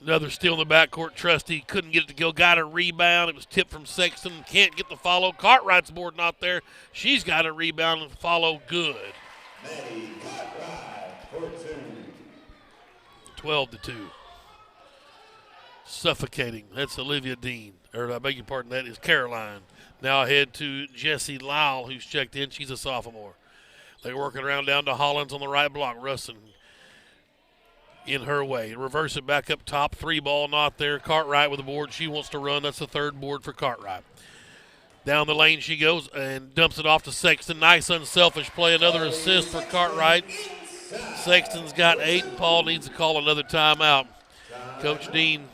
Another steal in the backcourt. Trusty couldn't get it to go. Got a rebound. It was tipped from Sexton. Can't get the follow. Cartwright's board not there. She's got a rebound and follow. Good. 12-2. Suffocating. That's Olivia Dean. Or I beg your pardon, that is Caroline. Now ahead to Jessie Lyle, who's checked in. She's a sophomore. They're working around down to Hollins on the right block. Rustin in her way. Reverse it back up top. 3 ball not there. Cartwright with the board. She wants to run. That's the 3rd board for Cartwright. Down the lane she goes and dumps it off to Sexton. Nice unselfish play. Another assist for Cartwright. Sexton's got 8. Paul needs to call another timeout. Coach Dean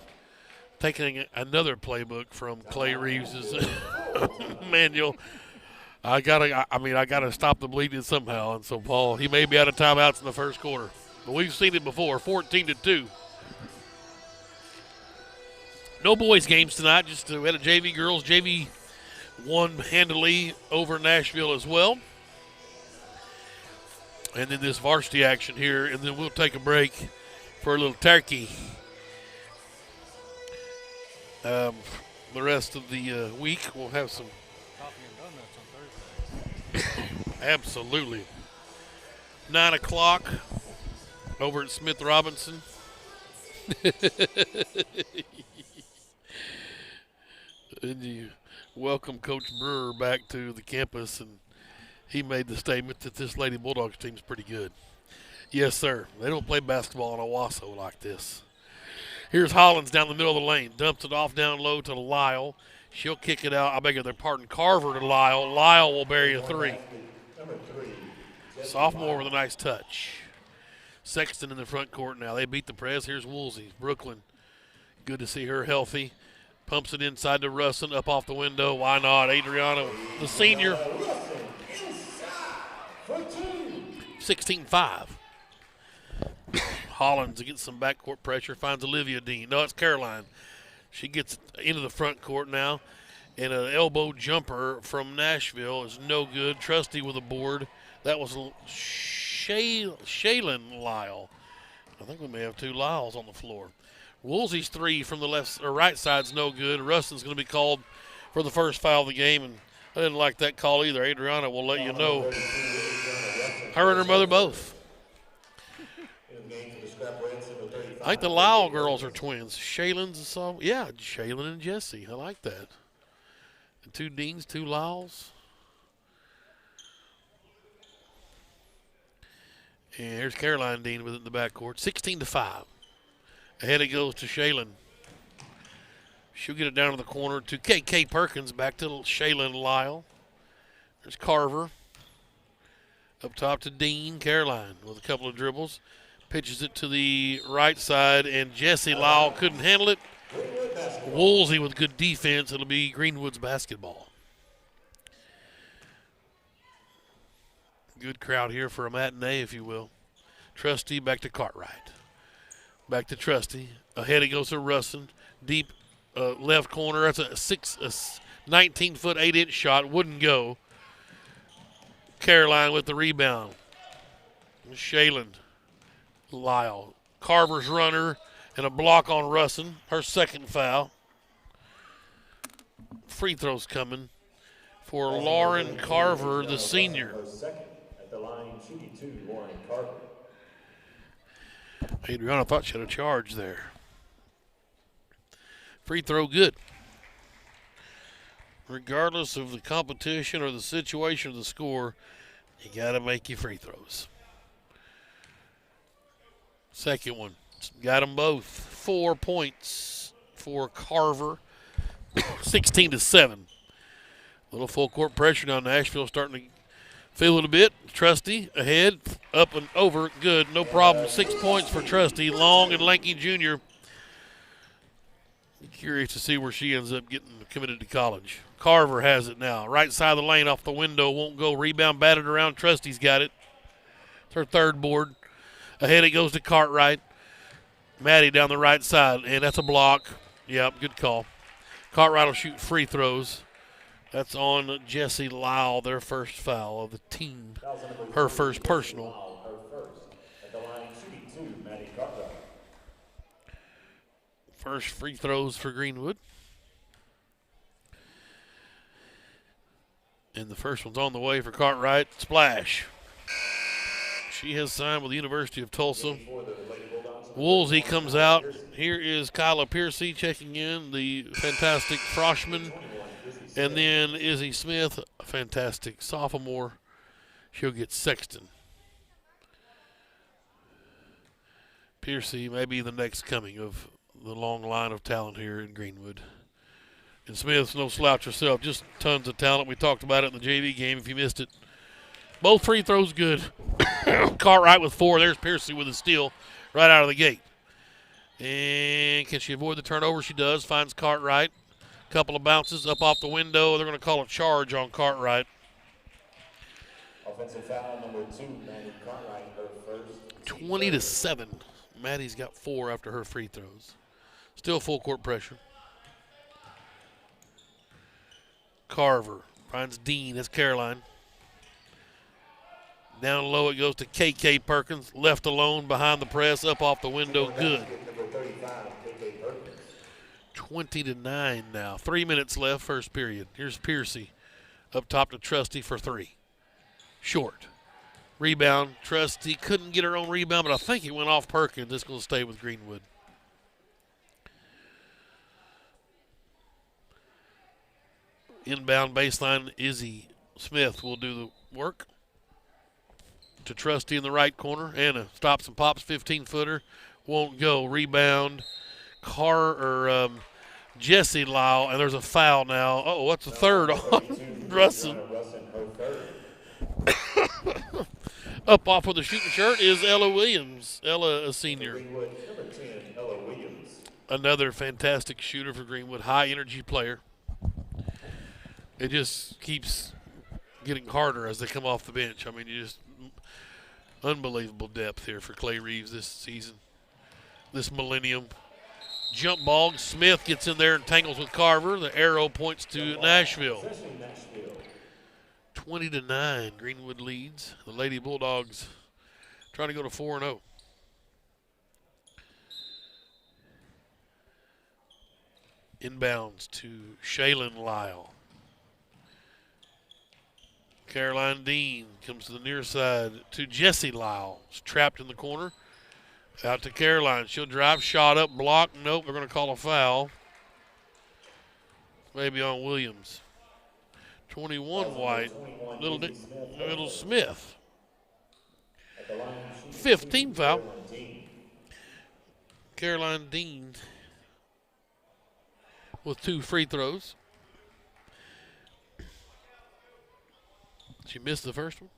taking another playbook from Clay Reeves' manual. I gotta stop the bleeding somehow. And so Paul, he may be out of timeouts in the first quarter. But we've seen it before, 14-2. No boys games tonight, just we had a JV girls. JV won handily over Nashville as well. And then this varsity action here, and then we'll take a break for a little turkey. The rest of the week, we'll have some Coffee and donuts on Thursday. Absolutely. 9 o'clock over at Smith Robinson. And you welcome Coach Brewer back to the campus, and he made the statement that this Lady Bulldogs team's pretty good. Yes, sir. They don't play basketball in Owasso like this. Here's Hollins down the middle of the lane. Dumps it off down low to Lyle. She'll kick it out. I beg their pardon. Carver to Lyle. Lyle will bury a three. Sophomore with a nice touch. Sexton in the front court now. They beat the press. Here's Woolsey. Brooklyn. Good to see her healthy. Pumps it inside to Russin. Up off the window. Why not? Adriana, the senior. 16-5. Hollins against some backcourt pressure. Finds Olivia Dean. No, it's Caroline. She gets into the front court now. And an elbow jumper from Nashville is no good. Trusty with a board. That was Shaylin Lyle. I think we may have two Lyles on the floor. Woolsey's three from the left or right side's no good. Rustin's going to be called for the first foul of the game, and I didn't like that call either. Adriana will let you know. Her and her mother both. I think the Lyle girls are twins. Shaylin's and some. Yeah, Shaylin and Jesse. I like that. And two Deans, two Lyles. And here's Caroline Dean with it in the backcourt. 16-5. Ahead it goes to Shaylin. She'll get it down to the corner to KK Perkins. Back to Shaylin Lyle. There's Carver. Up top to Dean. Caroline with a couple of dribbles. Pitches it to the right side, and Jesse Lyle couldn't handle it. Woolsey with good defense. It'll be Greenwood's basketball. Good crowd here for a matinee, if you will. Trusty back to Cartwright. Back to Trusty. Ahead it goes to Russin. Deep left corner. That's a 19-foot, 8-inch shot. Wouldn't go. Caroline with the rebound. Shaylin. Lyle. Carver's runner and a block on Russin. Her second foul. Free throws coming for Lauren Carver, the senior. At the line, shooting two, Lauren Carver. Adriana thought she had a charge there. Free throw good. Regardless of the competition or the situation of the score, you got to make your free throws. Second one. Got them both. 4 points for Carver. 16-7. Little full court pressure now. Nashville starting to feel it a bit. Trusty ahead. Up and over. Good. No problem. 6 points for Trusty. Long and lanky junior. Curious to see where she ends up getting committed to college. Carver has it now. Right side of the lane off the window. Won't go. Rebound batted around. Trusty's got it. It's her third board. Ahead it goes to Cartwright. Maddie down the right side, and that's a block. Yep, good call. Cartwright will shoot free throws. That's on Jesse Lyle, their first foul of the team. Her first personal. At the line, shooting two, Maddie Cartwright. First free throws for Greenwood. And the first one's on the way for Cartwright. Splash. She has signed with the University of Tulsa. Woolsey comes out. Here is Kyla Piercy checking in, the fantastic freshman. And then Izzy Smith, a fantastic sophomore. She'll get Sexton. Piercy may be the next coming of the long line of talent here in Greenwood. And Smith's no slouch herself, just tons of talent. We talked about it in the JV game if you missed it. Both free throws good. Cartwright with 4. There's Piercy with a steal right out of the gate. And can she avoid the turnover? She does. Finds Cartwright. Couple of bounces up off the window. They're going to call a charge on Cartwright. Offensive foul number 2, Maddie Cartwright, her first. 20-7. Maddie's got 4 after her free throws. Still full court pressure. Carver finds Dean. That's Caroline. Down low it goes to KK Perkins. Left alone behind the press. Up off the window. Good. 20-9 now. 3 minutes left, first period. Here's Piercy. Up top to Trusty for 3. Short. Rebound. Trusty couldn't get her own rebound, but I think it went off Perkins. It's going to stay with Greenwood. Inbound baseline, Izzy Smith will do the work to Trusty in the right corner. Anna stops and pops, 15-footer. Won't go. Rebound. Jesse Lyle, and there's a foul now. Oh, what's the third on Russin? Up off with the shooting shirt is Ella Williams. Ella, a senior. Another fantastic shooter for Greenwood. High energy player. It just keeps getting harder as they come off the bench. I mean, you just unbelievable depth here for Clay Reeves this season, this millennium. Jump ball. Smith gets in there and tangles with Carver. The arrow points to Nashville. 20-9, Greenwood leads. The Lady Bulldogs trying to go to 4-0. Inbounds to Shaylin Lyle. Caroline Dean comes to the near side to Jessie Lyle. She's trapped in the corner. Out to Caroline. She'll drive, shot up, block. Nope, they're going to call a foul. Maybe on Williams. 21 White. Little Smith. 15 foul. Caroline Dean with 2 free throws. She missed the first one.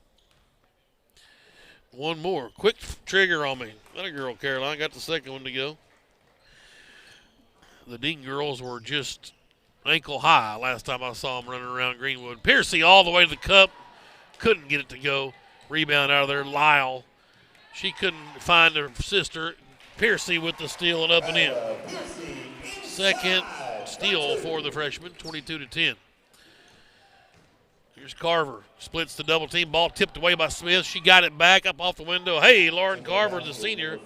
One more. Quick trigger on me. That a girl, Caroline. Got the second one to go. The Dean girls were just ankle high last time I saw them running around Greenwood. Piercy all the way to the cup. Couldn't get it to go. Rebound out of there. Lyle. She couldn't find her sister. Piercy with the steal and up and in. Second steal for the freshman. 22-10. Here's Carver. Splits the double team. Ball tipped away by Smith. She got it back up off the window. Hey, Lauren Carver, the senior,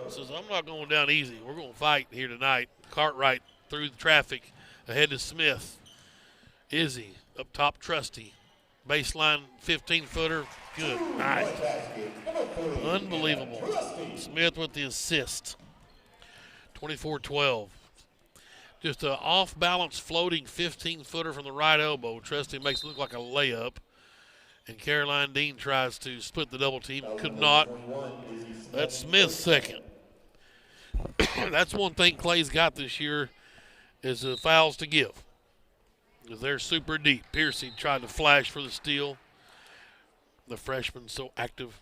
says, I'm not going down easy. We're going to fight here tonight. Cartwright through the traffic. Ahead to Smith. Izzy up top, Trusty. Baseline 15-footer. Good night. Unbelievable. Smith with the assist. 24-12. Just an off-balance floating 15-footer from the right elbow. Trusty makes it look like a layup. And Caroline Dean tries to split the double team. Could not. That's Smith's second. That's one thing Clay's got this year is the fouls to give. Because they're super deep. Piercy tried to flash for the steal. The freshman so active.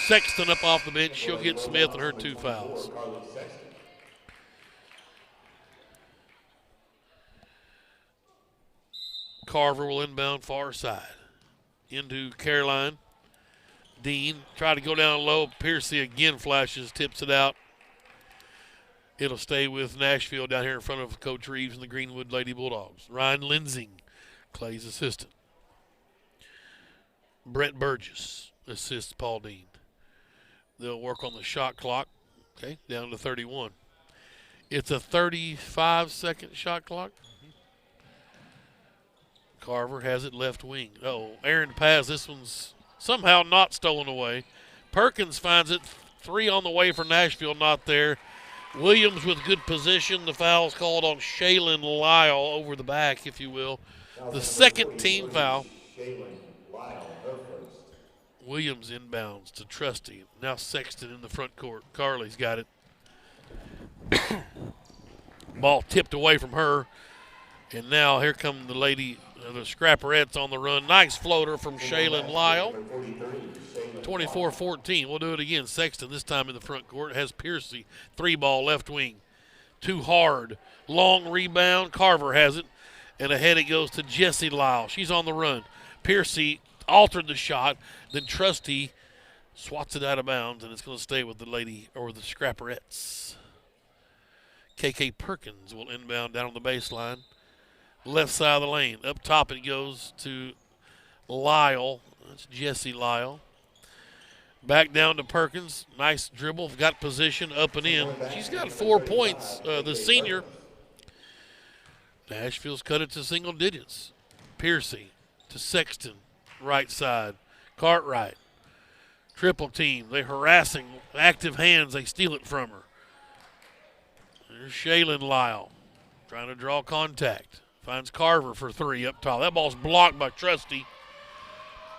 Sexton up off the bench. She'll get Smith and her 2 fouls. Carver will inbound far side. Into Caroline. Dean try to go down low. Piercy again flashes, tips it out. It'll stay with Nashville down here in front of Coach Reeves and the Greenwood Lady Bulldogs. Ryan Linsing, Clay's assistant. Brett Burgess assists Paul Dean. They'll work on the shot clock. Okay, down to 31. It's a 35-second shot clock. Carver has it left wing. Oh, Aaron Paz, this one's somehow not stolen away. Perkins finds it. 3 on the way for Nashville, not there. Williams with good position. The foul's called on Shaylin Lyle over the back, if you will. The second team foul. Williams inbounds to Trusty. Now Sexton in the front court. Carly's got it. Ball tipped away from her. And now here come the lady, the Scrapperettes on the run. Nice floater from Shaylin Lyle. 24-14. We'll do it again. Sexton this time in the front court. Has Piercy. 3-ball left wing. Too hard. Long rebound. Carver has it. And ahead it goes to Jessie Lyle. She's on the run. Piercy altered the shot. Then Trusty swats it out of bounds, and it's going to stay with the lady or the Scrapperettes. KK Perkins will inbound down on the baseline. Left side of the lane. Up top it goes to Lyle. That's Jessie Lyle. Back down to Perkins. Nice dribble. Got position up and in. She's got 4 points, the senior. Nashville's cut it to single digits. Piercy to Sexton. Right side. Cartwright. Triple team. They're harassing. Active hands. They steal it from her. There's Shaylin Lyle trying to draw contact. Finds Carver for 3 up top. That ball's blocked by Trusty.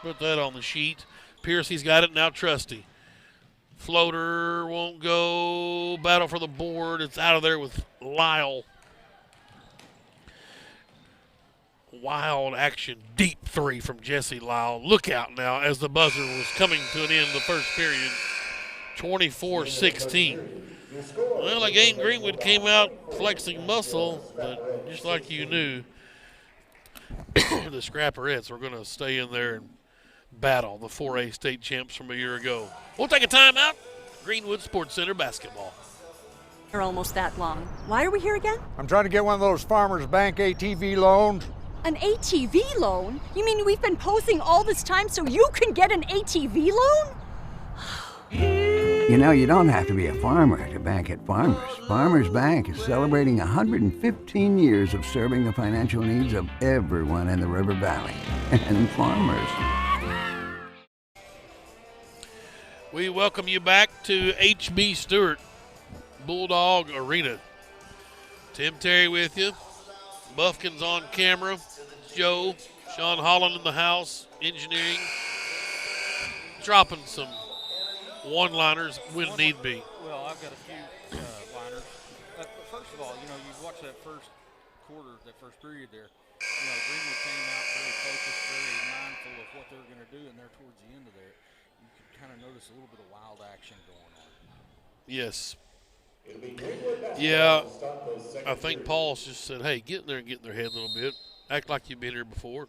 Put that on the sheet. Piercy's got it, now Trusty. Floater won't go. Battle for the board. It's out of there with Lyle. Wild action. Deep 3 from Jesse Lyle. Look out now as the buzzer was coming to an end of the first period. 24-16. Well, again, Greenwood came out flexing muscle, but just like you knew, the Scrapperettes were going to stay in there and battle the 4A state champs from a year ago. We'll take a timeout. Greenwood Sports Center basketball. We're almost that long. Why are we here again? I'm trying to get one of those Farmers Bank ATV loans. An ATV loan? You mean we've been posing all this time so you can get an ATV loan? You know, you don't have to be a farmer to bank at Farmers. Farmers Bank is celebrating 115 years of serving the financial needs of everyone in the River Valley. And Farmers. We welcome you back to H.B. Stewart Bulldog Arena. Tim Terry with you. Buffkin's on camera. Joe, Sean Holland in the house, engineering. Dropping some one-liners when need be. Well, I've got a few liners. First of all, you watch that first quarter, that first period there. Greenwood came out very focused, very mindful of what they were going to do, and there towards the end of there, you could kind of notice a little bit of wild action going on. Yes. Yeah, I think Paul's just said, hey, get in there and get in their head a little bit. Act like you've been here before.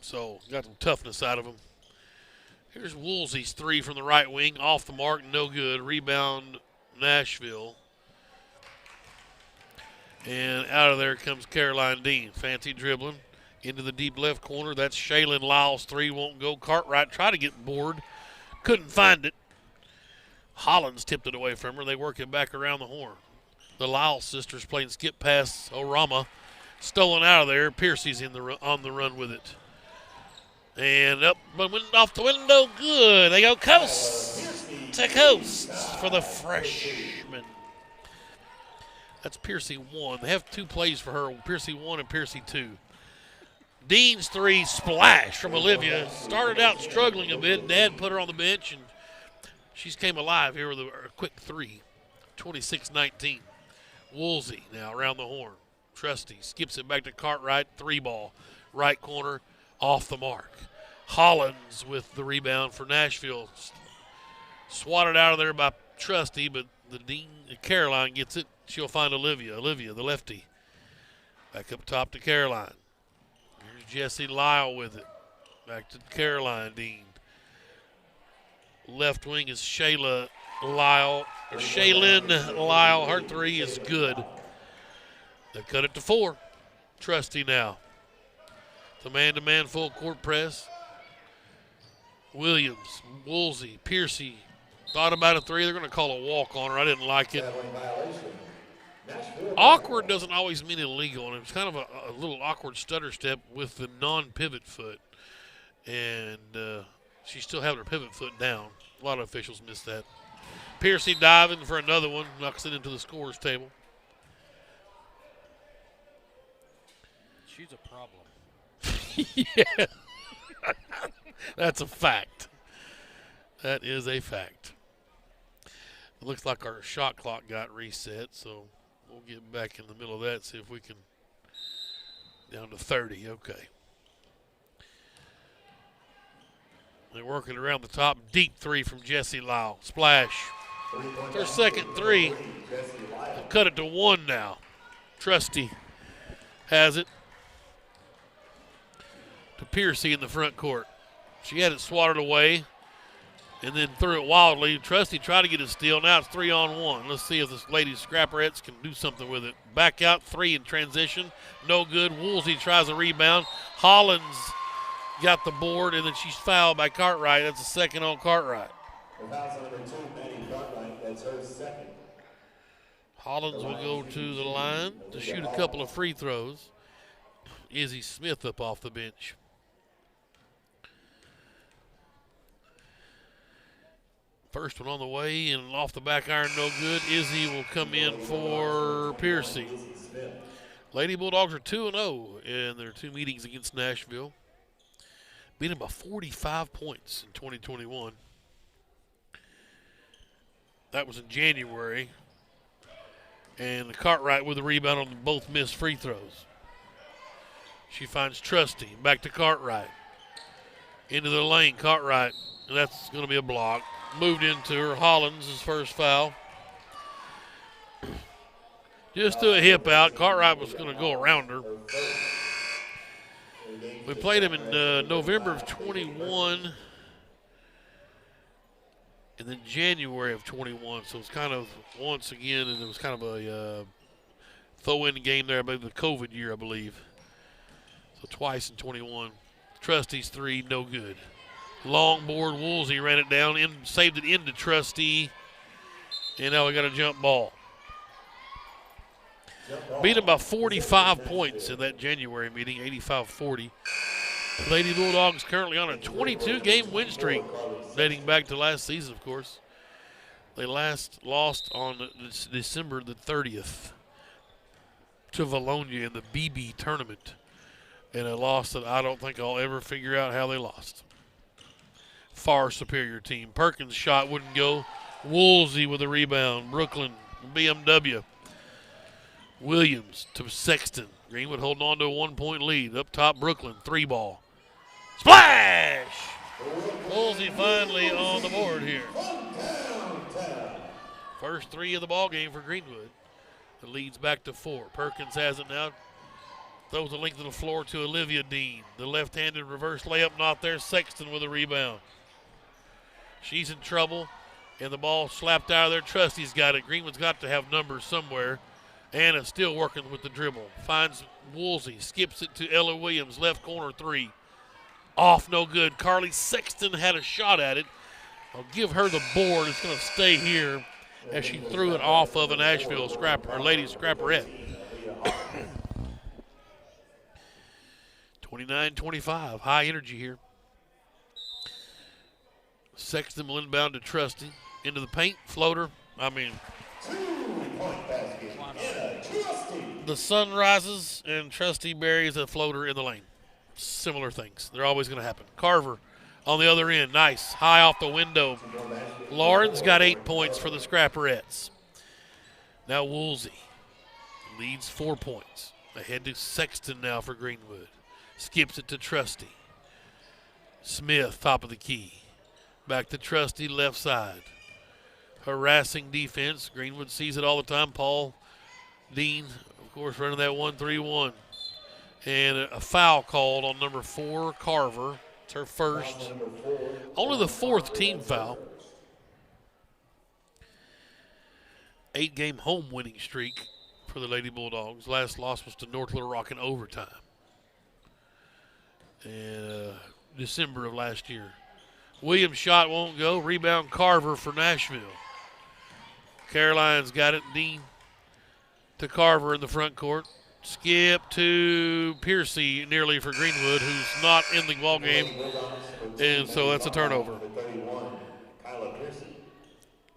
So, got some toughness out of them. Here's Woolsey's 3 from the right wing. Off the mark, no good. Rebound, Nashville. And out of there comes Caroline Dean. Fancy dribbling into the deep left corner. That's Shaylin Lyles' 3. Won't go. Cartwright tried to get bored. Couldn't find it. Hollins tipped it away from her. They work it back around the horn. The Lyles sisters playing skip past Orama. Stolen out of there. Piercy's on the run with it. And up, but off the window, good. They go coast to coast for the freshman. That's Piercy 1. They have 2 plays for her, Piercy 1 and Piercy 2. Dean's 3, splash from Olivia. Started out struggling a bit. Dad put her on the bench, and she's came alive here with a quick 3. 26-19. Woolsey now around the horn. Trusty skips it back to Cartwright. 3 ball. Right corner. Off the mark. Hollins with the rebound for Nashville. Swatted out of there by Trusty, but Caroline gets it. She'll find Olivia. Olivia, the lefty. Back up top to Caroline. Here's Jesse Lyle with it. Back to Caroline Dean. Left wing is Shaylin Lyle. Her 3 is good. They cut it to 4. Trusty now. The man-to-man full court press. Williams, Woolsey, Piercy. Thought about a 3. They're going to call a walk on her. I didn't like it. Awkward doesn't always mean illegal, and it was kind of a little awkward stutter step with the non-pivot foot. And she's still having her pivot foot down. A lot of officials missed that. Piercy diving for another one. Knocks it into the scorer's table. She's a problem. Yeah. That's a fact. That is a fact. It looks like our shot clock got reset, so we'll get back in the middle of that, see if we can. Down to 30, okay. They're working around the top. Deep 3 from Jesse Lyle. Splash. Their second 3. They've cut it to 1 now. Trusty has it. To Piercy in the front court. She had it swatted away and then threw it wildly. Trusty tried to get a steal. Now it's 3-on-1. Let's see if this ladies Scrapperettes can do something with it. Back out 3 in transition. No good. Woolsey tries a rebound. Hollins got the board, and then she's fouled by Cartwright. That's a second on Cartwright. That's her second. Hollins will go to the line to shoot a couple of free throws. Izzy Smith up off the bench. First one on the way and off the back iron, no good. Izzy will come in for Piercy. Lady Bulldogs are 2-0 in their 2 meetings against Nashville. Beat them by 45 points in 2021. That was in January. And Cartwright with a rebound on both missed free throws. She finds Trusty. Back to Cartwright. Into the lane, Cartwright. And that's going to be a block. Moved into her. Hollins' his first foul. Just threw a hip out. Cartwright was going to go around her. We played him in November of 21 and then January of 21. So it's kind of once again, and it was kind of a throw-in game there, I believe, the COVID year, I believe. So twice in 21. Trusty's 3, no good. Long board, Woolsey ran it down, saved it into Trusty, and now we got a jump ball. Beat them by 45 points in that January meeting, 85-40. Lady Bulldogs currently on a 22-game win streak, dating back to last season, of course. They last lost on December the 30th to Valonia in the BB tournament, and a loss that I don't think I'll ever figure out how they lost. Far superior team. Perkins' shot wouldn't go. Woolsey with a rebound. Brooklyn, BMW. Williams to Sexton. Greenwood holding on to a 1-point lead. Up top, Brooklyn, 3-ball. Splash! Woolsey finally on the board here. First 3 of the ball game for Greenwood. The lead's back to 4. Perkins has it now. Throws the length of the floor to Olivia Dean. The left-handed reverse layup not there. Sexton with a rebound. She's in trouble, and the ball slapped out of there. Trusty's got it. Greenwood's got to have numbers somewhere. Anna still working with the dribble. Finds Woolsey. Skips it to Ella Williams. Left corner 3. Off, no good. Carly Sexton had a shot at it. I'll give her the board. It's going to stay here as she threw it off of a Nashville scrapper, or lady scrapperette. 29-25. High energy here. Sexton will inbound to Trusty. Into the paint. Floater. I mean, the sun rises and Trusty buries a floater in the lane. Similar things. They're always going to happen. Carver on the other end. Nice. High off the window. Lauren's got 8 points for the Scrapperettes. Now Woolsey leads 4 points. Ahead to Sexton now for Greenwood. Skips it to Trusty. Smith, top of the key. Back to Trusty, left side. Harassing defense. Greenwood sees it all the time. Paul Dean, of course, running that 1-3-1. And a foul called on number 4, Carver. It's her first. Only the 4th team foul. 8-game home winning streak for the Lady Bulldogs. Last loss was to North Little Rock in overtime. And December of last year. Williams' shot won't go. Rebound Carver for Nashville. Caroline's got it. Dean to Carver in the front court. Skip to Piercy nearly for Greenwood, who's not in the ball game. And so that's a turnover.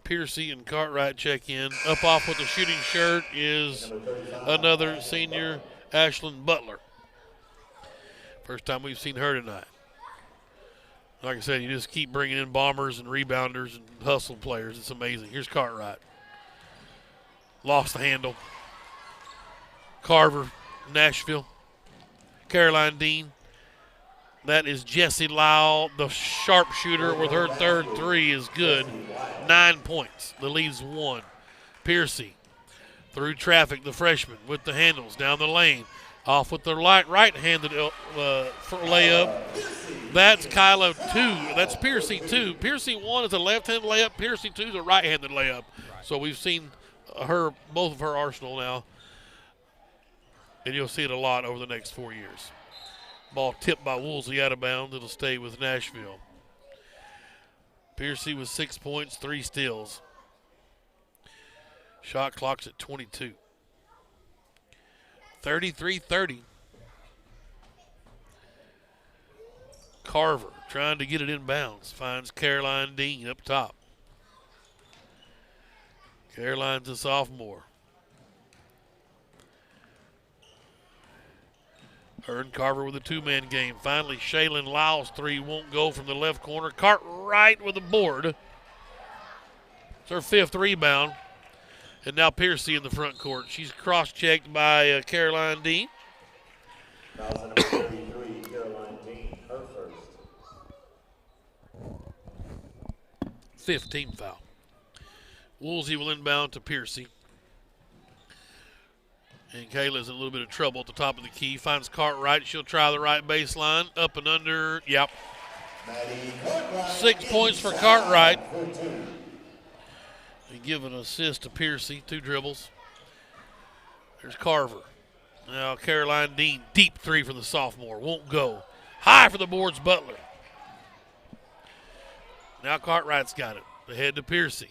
Piercy and Cartwright check in. Up off with the shooting shirt is another senior, Ashlyn Butler. First time we've seen her tonight. Like I said, you just keep bringing in bombers and rebounders and hustle players. It's amazing. Here's Cartwright. Lost the handle. Carver, Nashville. Caroline Dean. That is Jessie Lyle, the sharpshooter, with her third 3 is good. 9 points. The lead's 1. Piercy through traffic, the freshman with the handles down the lane. Off with the right-handed layup. That's Kyla 2. That's Piercy 2. Piercy 1 is a left-handed layup. Piercy 2 is a right-handed layup. So we've seen both of her arsenal now. And you'll see it a lot over the next 4 years. Ball tipped by Woolsey out of bounds. It'll stay with Nashville. Piercy with 6 points, 3 steals. Shot clock's at 22. 33-30. Carver trying to get it in bounds. Finds Caroline Dean up top. Caroline's a sophomore. Ern Carver with a two-man game. Finally, Shaylin Lyle's three won't go from the left corner. Cartwright with the board. It's her fifth rebound. And now Piercy in the front court. She's cross-checked by Caroline Dean. Fouls number 33, Caroline Dean, her first. 15th foul. Woolsey will inbound to Piercy. And Kayla's in a little bit of trouble at the top of the key. Finds Cartwright. She'll try the right baseline. Up and under. Yep. 6 points for Cartwright. And give an assist to Piercy. 2 dribbles. There's Carver. Now Caroline Dean. Deep three for the sophomore. Won't go. High for the boards, Butler. Now Cartwright's got it. Ahead to Piercy.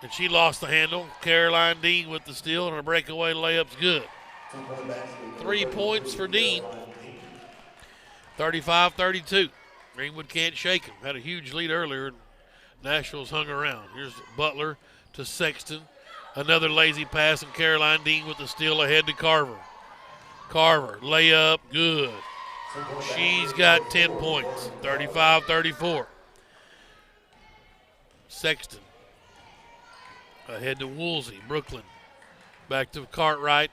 And she lost the handle. Caroline Dean with the steal, and her breakaway layup's good. 3 points for Dean. 35-32. Greenwood can't shake him. Had a huge lead earlier, and Nashville's hung around. Here's Butler to Sexton. Another lazy pass, and Caroline Dean with the steal ahead to Carver. Carver, layup, good. She's got 10 points. 35-34. Sexton. Ahead to Woolsey, Brooklyn. Back to Cartwright.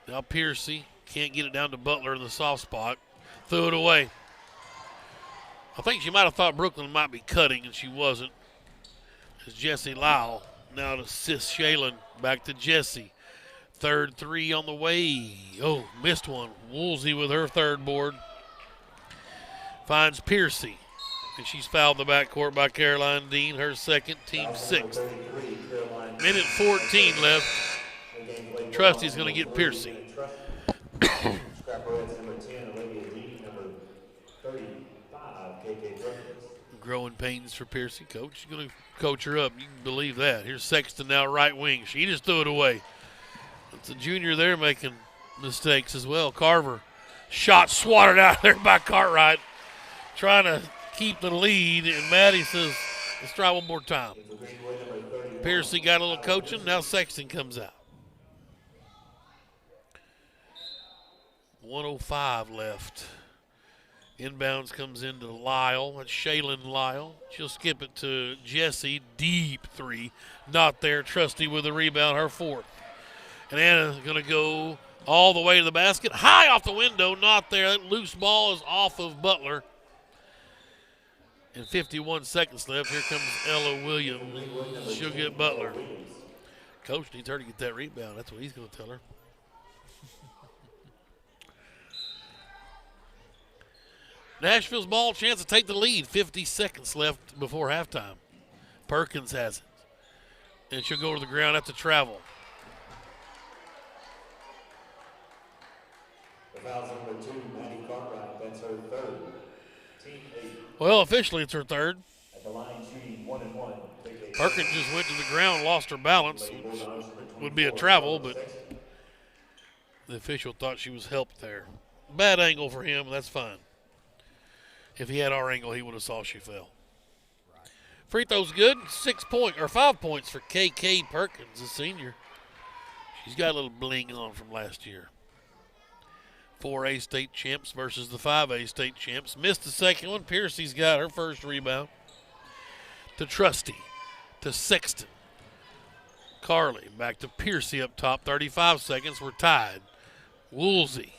Now Piercy. Can't get it down to Butler in the soft spot. Threw it away. I think she might have thought Brooklyn might be cutting, and she wasn't. It's Jessie Lyle now to assist Shaylin. Back to Jessie. Third three on the way. Oh, missed one. Woolsey with her third board. Finds Piercy. And she's fouled the backcourt by Caroline Dean, her second, team sixth. Minute 14 left. Trusty's going to get Piercy. Growing pains for Piercy. Coach is going to coach her up. You can believe that. Here's Sexton now, right wing. She just threw it away. It's a junior there making mistakes as well. Carver. Shot swatted out there by Cartwright. Trying to keep the lead, and Maddie says, let's try one more time. Piercy got a little coaching. Now Sexton comes out. 1:05 left. Inbounds comes into Lyle. That's Shaylin Lyle. She'll skip it to Jessie. Deep three. Not there. Trusty with the rebound, her fourth. And Anna's going to go all the way to the basket. High off the window. Not there. That loose ball is off of Butler. And 51 seconds left. Here comes Ella Williams. She'll get Butler. Coach needs her to get that rebound. That's what he's going to tell her. Nashville's ball, chance to take the lead. 50 seconds left before halftime. Perkins has it. And she'll go to the ground at the travel. The foul's number 2, Maddie Cartwright. That's her third. Team 8. Well, officially it's her third. At the line shooting 1-1. Perkins just went to the ground, lost her balance, which would be a travel, but the official thought she was helped there. Bad angle for him, that's fine. If he had our angle, he would have saw she fell. Free throw's good. 5 points for KK Perkins, the senior. She's got a little bling on from last year. 4A state champs versus the 5A state champs. Missed the second one. Piercy's got her first rebound. To Trusty. To Sexton. Carly back to Piercy up top. 35 seconds. We're tied. Woolsey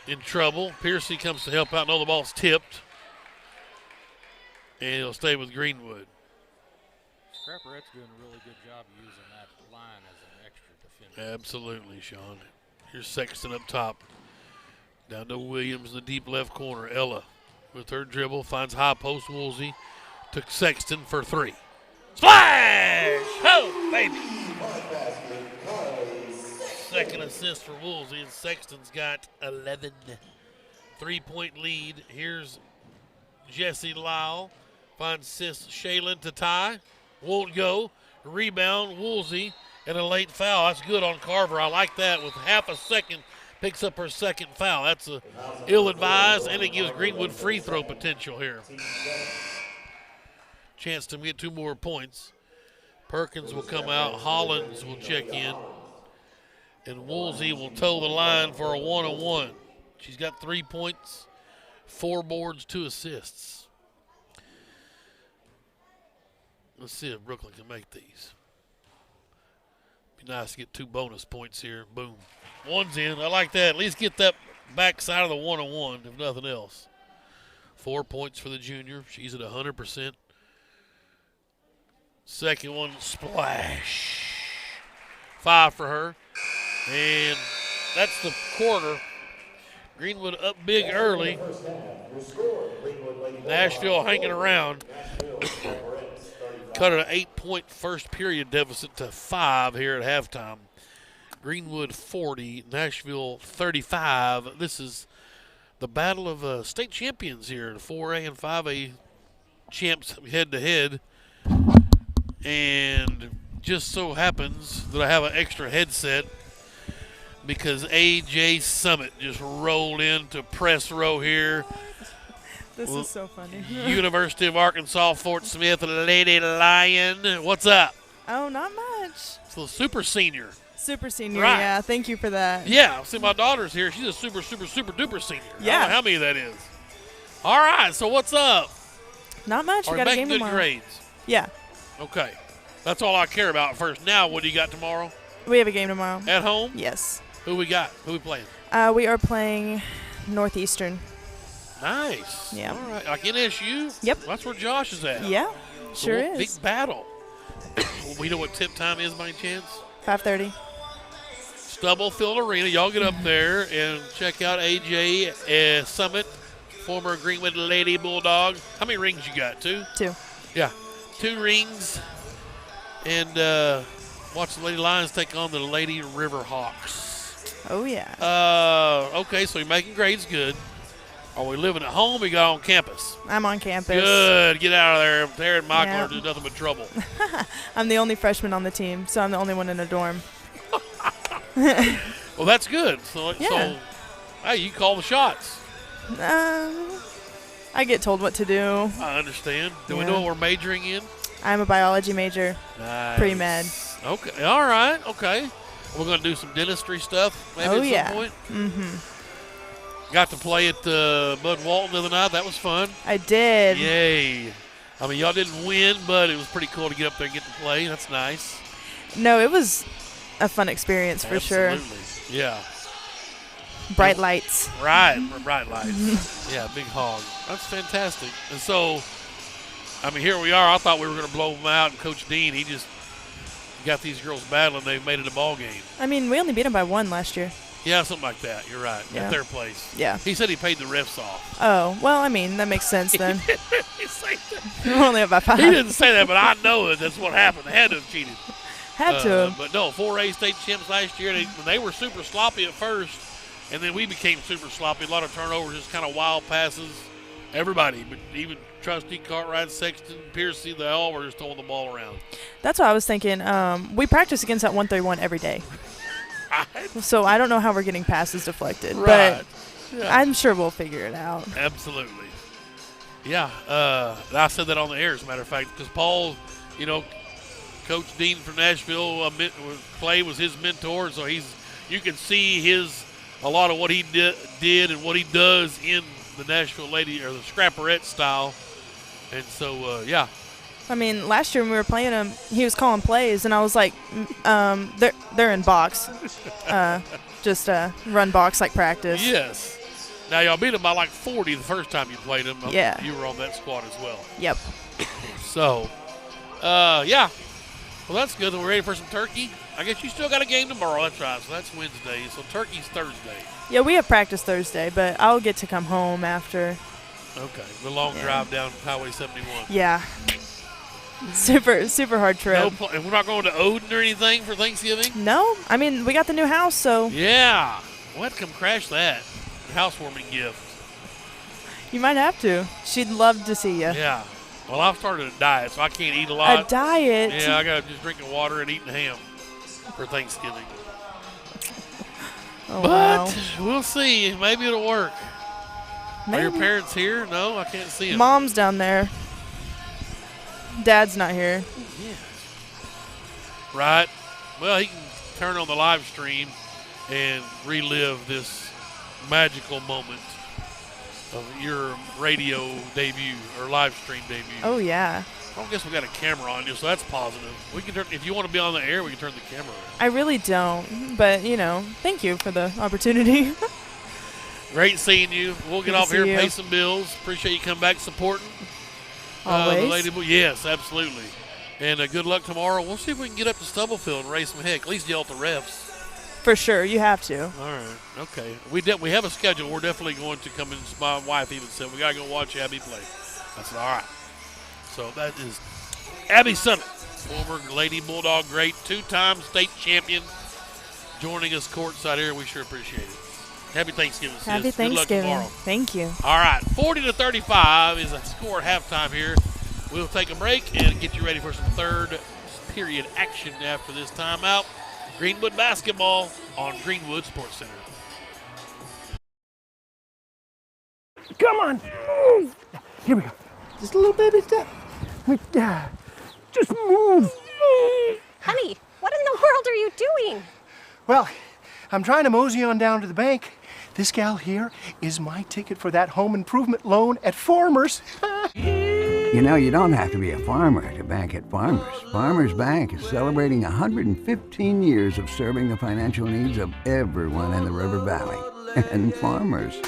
in trouble. Piercy comes to help out. No, the ball's tipped. And he'll stay with Greenwood. Scrapperette's doing a really good job using that line as an extra defender. Absolutely, Sean. Here's Sexton up top. Down to Williams in the deep left corner. Ella with her dribble finds high post Woolsey. To Sexton for three. Splash! Oh, baby. Second assist for Woolsey, and Sexton's got 11. 3-point lead. Here's Jessie Lyle. Finds sis Shaylin to tie. Won't go. Rebound, Woolsey, and a late foul. That's good on Carver. I like that. With half a second, picks up her second foul. That's ill-advised, and it gives Greenwood free throw potential here. Chance to get 2 more points. Perkins will come out. Hollins will check in. And Woolsey will toe the line for a 1-on-1. She's got 3 points, 4 boards, 2 assists. Let's see if Brooklyn can make these. Be nice to get 2 bonus points here. Boom. One's in. I like that. At least get that backside of the 1-on-1, if nothing else. 4 points for the junior. She's at 100%. Second one, splash. 5 for her. And that's the quarter. Greenwood up big early. Nashville hanging around. Cut an 8-point first period deficit to 5 here at halftime. Greenwood 40, Nashville 35. This is the battle of state champions here. The 4A and 5A champs head to head. And just so happens that I have an extra headset because AJ Summit just rolled into press row here. This is so funny. University of Arkansas, Fort Smith, Lady Lion. What's up? Oh, not much. So super senior. Super senior, Right. yeah. Thank you for that. Yeah, see my daughter's here. She's a super duper senior. Yeah. I don't know how many that is. All right, so what's up? Not much. Are We you got a making game good tomorrow. grades? Yeah. Okay. That's all I care about first. Now, what do you got tomorrow? We have a game tomorrow. At home? Yes. Who we got? Who we playing? We are playing Northeastern. Nice. Yeah. All right. Like NSU? Yep. That's where Josh is at. Yeah, So sure Big is. battle. We know what tip time is by any chance? 5:30. Stubblefield Arena. Y'all get up there and check out AJ Summit, former Greenwood Lady Bulldog. How many rings you got? 2? 2. Yeah, 2 rings. And watch the Lady Lions take on the Lady River Hawks. Oh, yeah. Okay, so you're making grades good. Are we living at home or you got on campus? I'm on campus. Good. Get out of there. Terry and Michael Yeah. are doing nothing but trouble. I'm the only freshman on the team, so I'm the only one in a dorm. Well, that's good. So, Yeah. hey, you call the shots. I get told what to do. I understand. Do we Yeah. know what we're majoring in? I'm a biology major. Nice. Pre-med. Okay. All right. Okay. We're going to do some dentistry stuff maybe Oh, at yeah. some point. Mm-hmm. Got to play at Bud Walton the other night. That was fun. I did. Yay. I mean, y'all didn't win, but it was pretty cool to get up there and get to play. That's nice. No, it was a fun experience for sure. Absolutely. Yeah. Bright lights. Right. Bright lights. Yeah, big hog. That's fantastic. And so, I mean, here we are. I thought we were going to blow them out, and Coach Dean, he just got these girls battling. They made it a ball game. I mean, we only beat them by 1 last year. Yeah, something like that. You're right. Yeah. At their place. Yeah. He said he paid the refs off. Oh, well, I mean, that makes sense then. He said that. We're only up by 5. He didn't say that, but I know that that's what happened. They had to have cheated. Had to. But no, 4A state champs last year, they were super sloppy at first, and then we became super sloppy. A lot of turnovers, just kind of wild passes. Everybody, but even Trustee, Cartwright, Sexton, Piercy, they all were just throwing the ball around. That's what I was thinking. We practice against that 131 every day. Right. So I don't know how we're getting passes deflected. Right. But Yeah. I'm sure we'll figure it out. Absolutely. Yeah. I said that on the air, as a matter of fact, because Paul, Coach Dean from Nashville, Clay was his mentor, so you can see a lot of what he did and what he does in the Nashville Lady or the Scrapperette style, and so yeah. I mean, last year when we were playing him, he was calling plays, and I was like, they're in box. Just run box like practice. Yes. Now y'all beat him by like 40 the first time you played him. Yeah. You were on that squad as well. Yep. So, yeah. Well, that's good. We're ready for some turkey. I guess you still got a game tomorrow. That's right. So that's Wednesday. So turkey's Thursday. Yeah, we have practice Thursday, but I'll get to come home after. Okay. The long drive down Highway 71. Yeah. Super hard trip. And we're not going to Odin or anything for Thanksgiving? No, I mean, we got the new house, so Yeah. We'll have to come crash that. Housewarming gift. you might have to. She'd love to see you. Yeah. Well, I've started a diet, so I can't eat a lot. A diet? Yeah, I got to just drinking water and eating ham for Thanksgiving. Oh, But wow. we'll see. Maybe it'll work. Are your Maybe. parents here? No, I can't see them. Mom's down there. Dad's not here. Right. Well, he can turn on the live stream. and relive this magical moment of your radio debut or live stream debut. Oh, yeah. I don't guess we got a camera on you, so that's positive. We can turn, if you want to be on the air, we can turn the camera on. I really don't, but, thank you for the opportunity. Great seeing you. We'll get Good to off here see and you. pay some bills. Appreciate you coming back supporting. Always. The Lady Bull. Yes, absolutely. And good luck tomorrow. We'll see if we can get up to Stubblefield and raise some heck. At least yell at the refs. For sure, you have to. All right. Okay. We have a schedule. We're definitely going to come in. My wife even said we got to go watch Abby play. I said, all right. So that is Abby Summit, former Lady Bulldog great, 2-time state champion, joining us courtside here. We sure appreciate it. Happy Thanksgiving, sis. Happy Thanksgiving. Good luck tomorrow. Thank you. All right, 40-35 is a score at halftime here. We'll take a break and get you ready for some third period action after this timeout. Greenwood basketball on Greenwood Sports Center. Come on, move. Here we go. Just a little baby step. Just move. Honey, what in the world are you doing? Well, I'm trying to mosey on down to the bank. This gal here is my ticket for that home improvement loan at Farmers. You don't have to be a farmer to bank at Farmers. Farmers Bank is celebrating 115 years of serving the financial needs of everyone in the River Valley. And farmers.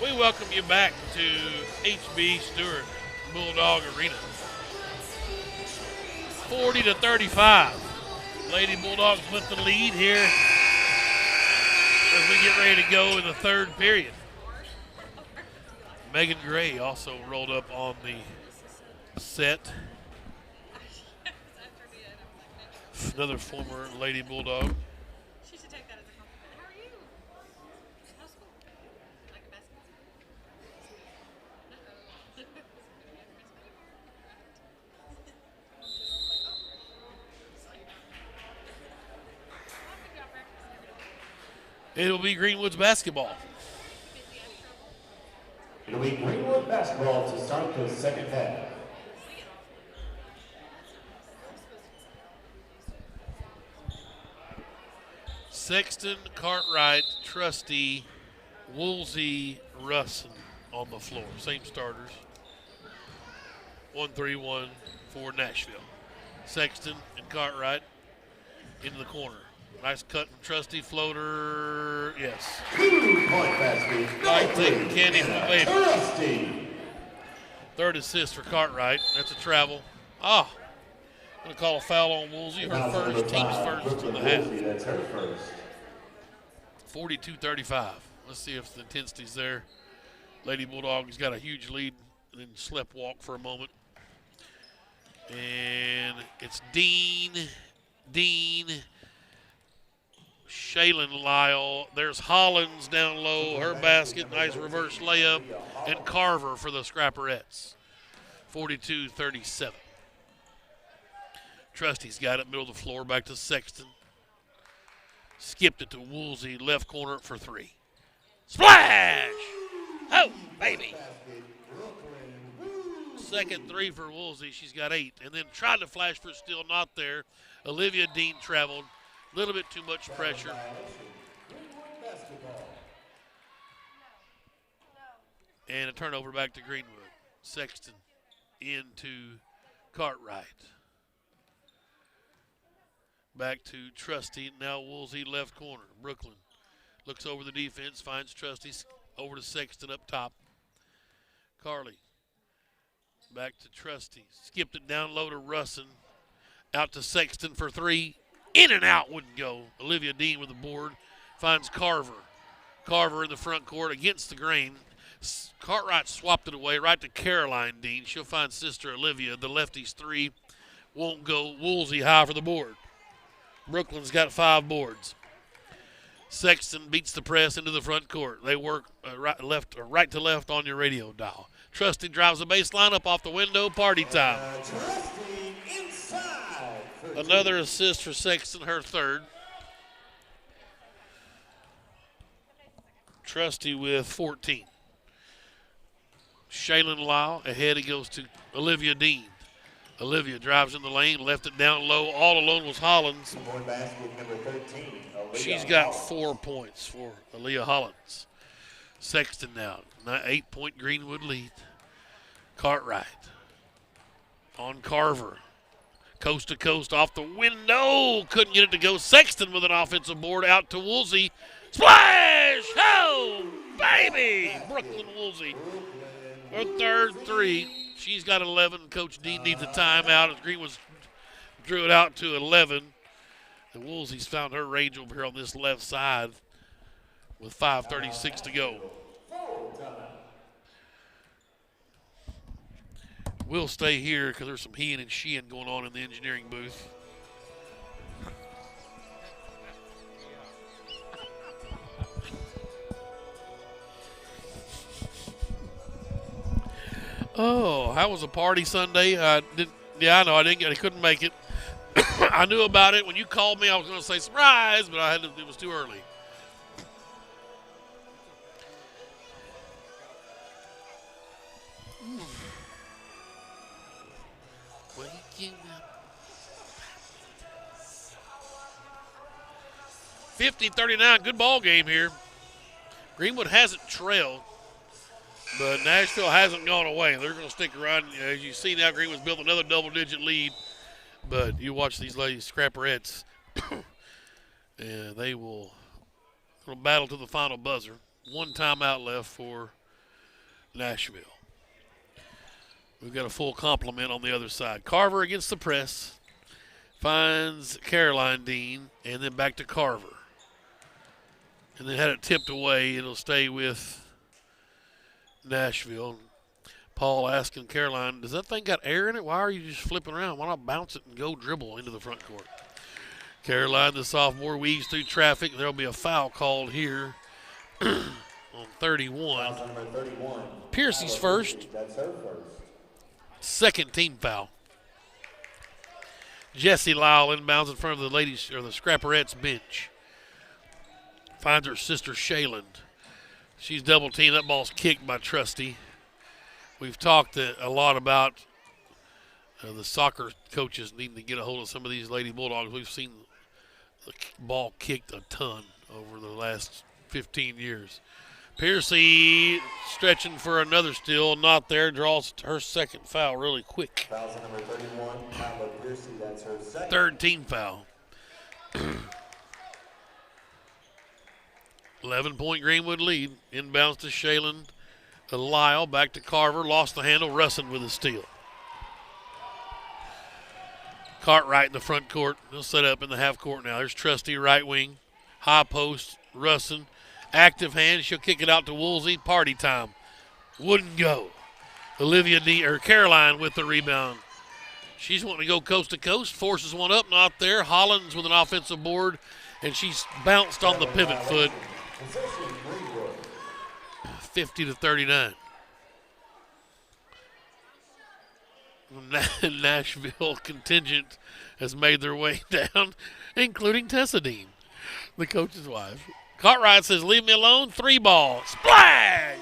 We welcome you back to HB Stewart Bulldog Arena. 40-35. Lady Bulldogs with the lead here as we get ready to go in the third period. Megan Gray also rolled up on the set. Another former Lady Bulldog. She should take that as a compliment. How are you? How's school? Like a basketball? It'll be Greenwood's basketball. It'll be Greenwood basketball to start the second half. Sexton, Cartwright, Trusty, Woolsey, Russin on the floor. Same starters. 1-3-1 for Nashville. Sexton and Cartwright into the corner. Nice cut from Trusty. Floater. Yes. 2-point basket. Right, taking candy from the baby. Trusty. Third assist for Cartwright. That's a travel. I'm going to call a foul on Woolsey. Her first, team's first of the half. That's her first. 42-35. Let's see if the intensity's there. Lady Bulldogs got a huge lead and then slept walk for a moment. And it's Dean, Shaylin Lyle. There's Hollins down low. Her basket, nice reverse layup. And Carver for the Scrapperettes. 42-37. Trusty's got it, middle of the floor, back to Sexton. Skipped it to Woolsey, left corner for three. Splash! Oh, baby. Second three for Woolsey. She's got 8. And then tried to flash for still not there. Olivia Dean traveled. A little bit too much pressure. And a turnover back to Greenwood. Sexton into Cartwright. Back to Trusty. Now Woolsey left corner. Brooklyn looks over the defense, finds Trusty over to Sexton up top. Carly back to Trusty. Skipped it down low to Russin. Out to Sexton for three. In and out wouldn't go. Olivia Dean with the board. Finds Carver. Carver in the front court against the grain. Cartwright swapped it away right to Caroline Dean. She'll find sister Olivia. The lefties three won't go. Woolsey high for the board. Brooklyn's got 5 boards. Sexton beats the press into the front court. They work right to left on your radio dial. Trusty drives the baseline up off the window. Party time. Another assist for Sexton, her third. Trusty with 14. Shaylin Lyle ahead. He goes to Olivia Dean. Olivia drives in the lane, left it down low. All alone was Hollins. She's got 4 points for Aaliyah Hollins. Sexton now, 8-point Greenwood lead. Cartwright on Carver. Coast to coast off the window. Couldn't get it to go. Sexton with an offensive board out to Woolsey. Splash! Oh, baby! Brooklyn Woolsey. Her third three. She's got 11. Coach Dean needs a timeout as Greenwood drew it out to 11. And Woolsey's found her range over here on this left side with 5:36 to go. We'll stay here because there's some heeing and sheeing going on in the engineering booth. Oh, how was a party Sunday? I know I couldn't make it. I knew about it when you called me. I was going to say surprise, but it was too early. Waking up. 50-39, good ball game here. Greenwood hasn't trailed, but Nashville hasn't gone away. They're going to stick around. As you see now, Greenwood's built another double-digit lead. But you watch these ladies, Scrapperettes, and they will battle to the final buzzer. 1 timeout left for Nashville. We've got a full complement on the other side. Carver against the press. Finds Caroline Dean, and then back to Carver. And then had it tipped away. It'll stay with Nashville. Paul asking Caroline, does that thing got air in it? Why are you just flipping around? Why not bounce it and go dribble into the front court? Caroline, the sophomore, weaves through traffic. There'll be a foul called here on 31. Piercy's first. That's her first. Second team foul. Jessie Lyle inbounds in front of the ladies, or the Scrapperettes bench. Finds her sister Shayland. She's double teamed. That ball's kicked by Trusty. We've talked a lot about the soccer coaches needing to get a hold of some of these Lady Bulldogs. We've seen the ball kicked a ton over the last 15 years. Piercy stretching for another steal, not there, draws her second foul really quick. Foul's number 31, Kyla Piercy, that's her second. Third team foul. 11-point Greenwood lead. Inbounds to Shayland. Lyle back to Carver, lost the handle, Russin with a steal. Cartwright in the front court. They'll set up in the half court now. There's Trusty right wing. High post, Russin. Active hand, she'll kick it out to Woolsey. Party time. Wouldn't go. Caroline with the rebound. She's wanting to go coast to coast. Forces one up, not there. Hollins with an offensive board, and she's bounced on the pivot foot. 50-39. Nashville contingent has made their way down, including Tessa Dean, the coach's wife. Cartwright says, leave me alone. 3 ball. Splash!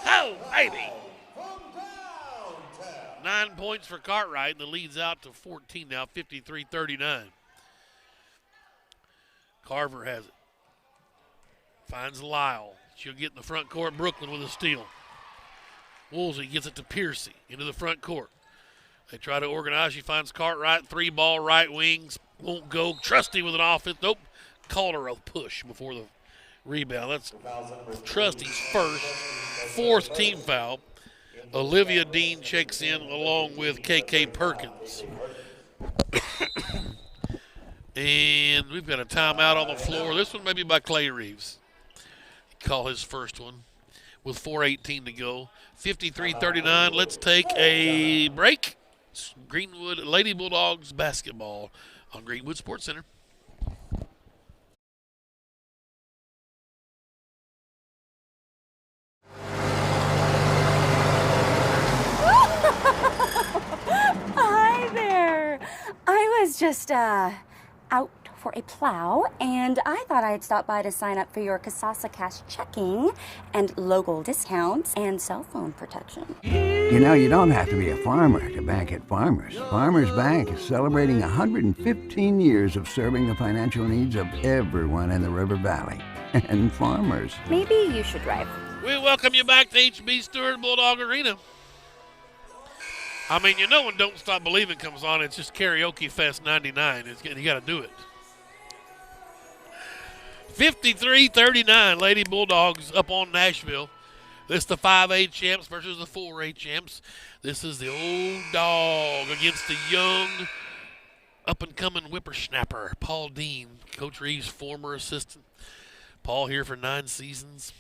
Oh, baby. 9 points for Cartwright, and the lead's out to 14 now, 53-39. Carver has it. Finds Lyle. She'll get in the front court. Brooklyn with a steal. Woolsey gets it to Piercy into the front court. They try to organize. She finds Cartwright. 3 ball right wings. Won't go. Trusty with an offense. Nope. Called her a push before the rebound. That's Trusty's first, 4th team foul. Olivia Dean checks in along with KK Perkins. And we've got a timeout on the floor. This one may be by Clay Reeves. Call his first one with 4:18 to go. 53-39. Let's take a break. Greenwood Lady Bulldogs basketball on Greenwood Sports Center. Hi there. I was just out for a plow, and I thought I'd stop by to sign up for your Kasasa Cash checking and local discounts and cell phone protection. You know, you don't have to be a farmer to bank at Farmers. Farmers Bank is celebrating 115 years of serving the financial needs of everyone in the River Valley. And farmers. Maybe you should drive. We welcome you back to H.B. Stewart Bulldog Arena. I mean, you know when Don't Stop Believing comes on, it's just Karaoke Fest 99. You got to do it. 53-39, Lady Bulldogs up on Nashville. This is the 5A champs versus the 4A champs. This is the old dog against the young, up-and-coming whippersnapper, Paul Dean, Coach Reeves' former assistant. Paul here for 9 seasons.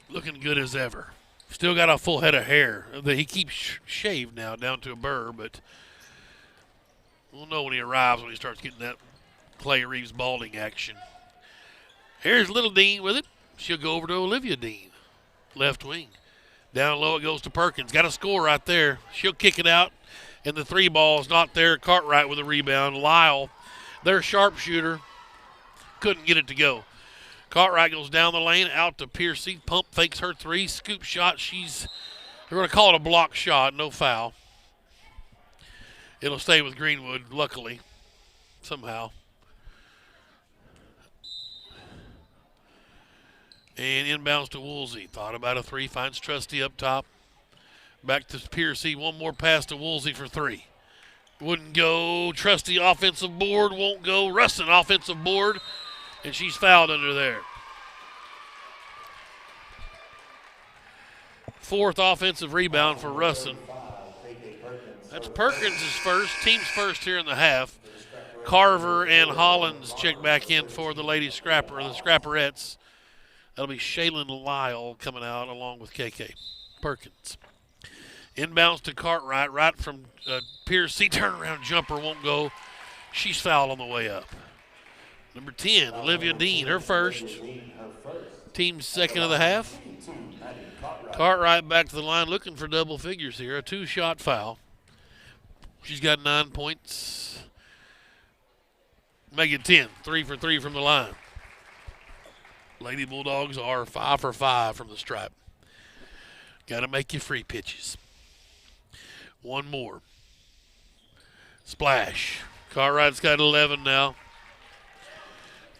Looking good as ever. Still got a full head of hair. He keeps shaved now down to a burr, but we'll know when he arrives when he starts getting that Clay Reeves balding action. Here's Little Dean with it. She'll go over to Olivia Dean, left wing. Down low it goes to Perkins. Got a score right there. She'll kick it out, and the 3 ball is not there. Cartwright with a rebound. Lyle, their sharpshooter, couldn't get it to go. Cartwright goes down the lane, out to Piercy. Pump fakes her 3. Scoop shot. They're going to call it a block shot. No foul. It'll stay with Greenwood, luckily, somehow. And inbounds to Woolsey. Thought about a 3. Finds Trusty up top. Back to Piercy. One more pass to Woolsey for 3. Wouldn't go. Trusty offensive board. Won't go. Rustin offensive board. And she's fouled under there. Fourth offensive rebound for Russin. That's Perkins' first, team's first here in the half. Carver and Hollins check back in for the Lady Scrapper, the Scrapperettes. That'll be Shaylin Lyle coming out along with KK Perkins. Inbounds to Cartwright, right from Piercy. Turnaround jumper won't go. She's fouled on the way up. Number 10, Olivia Dean, her first. Team's second of the half. Cartwright back to the line looking for double figures here. A 2-shot foul. She's got 9 points. Make it 10. 3 for 3 from the line. Lady Bulldogs are 5 for 5 from the stripe. Got to make you free pitches. One more. Splash. Cartwright's got 11 now.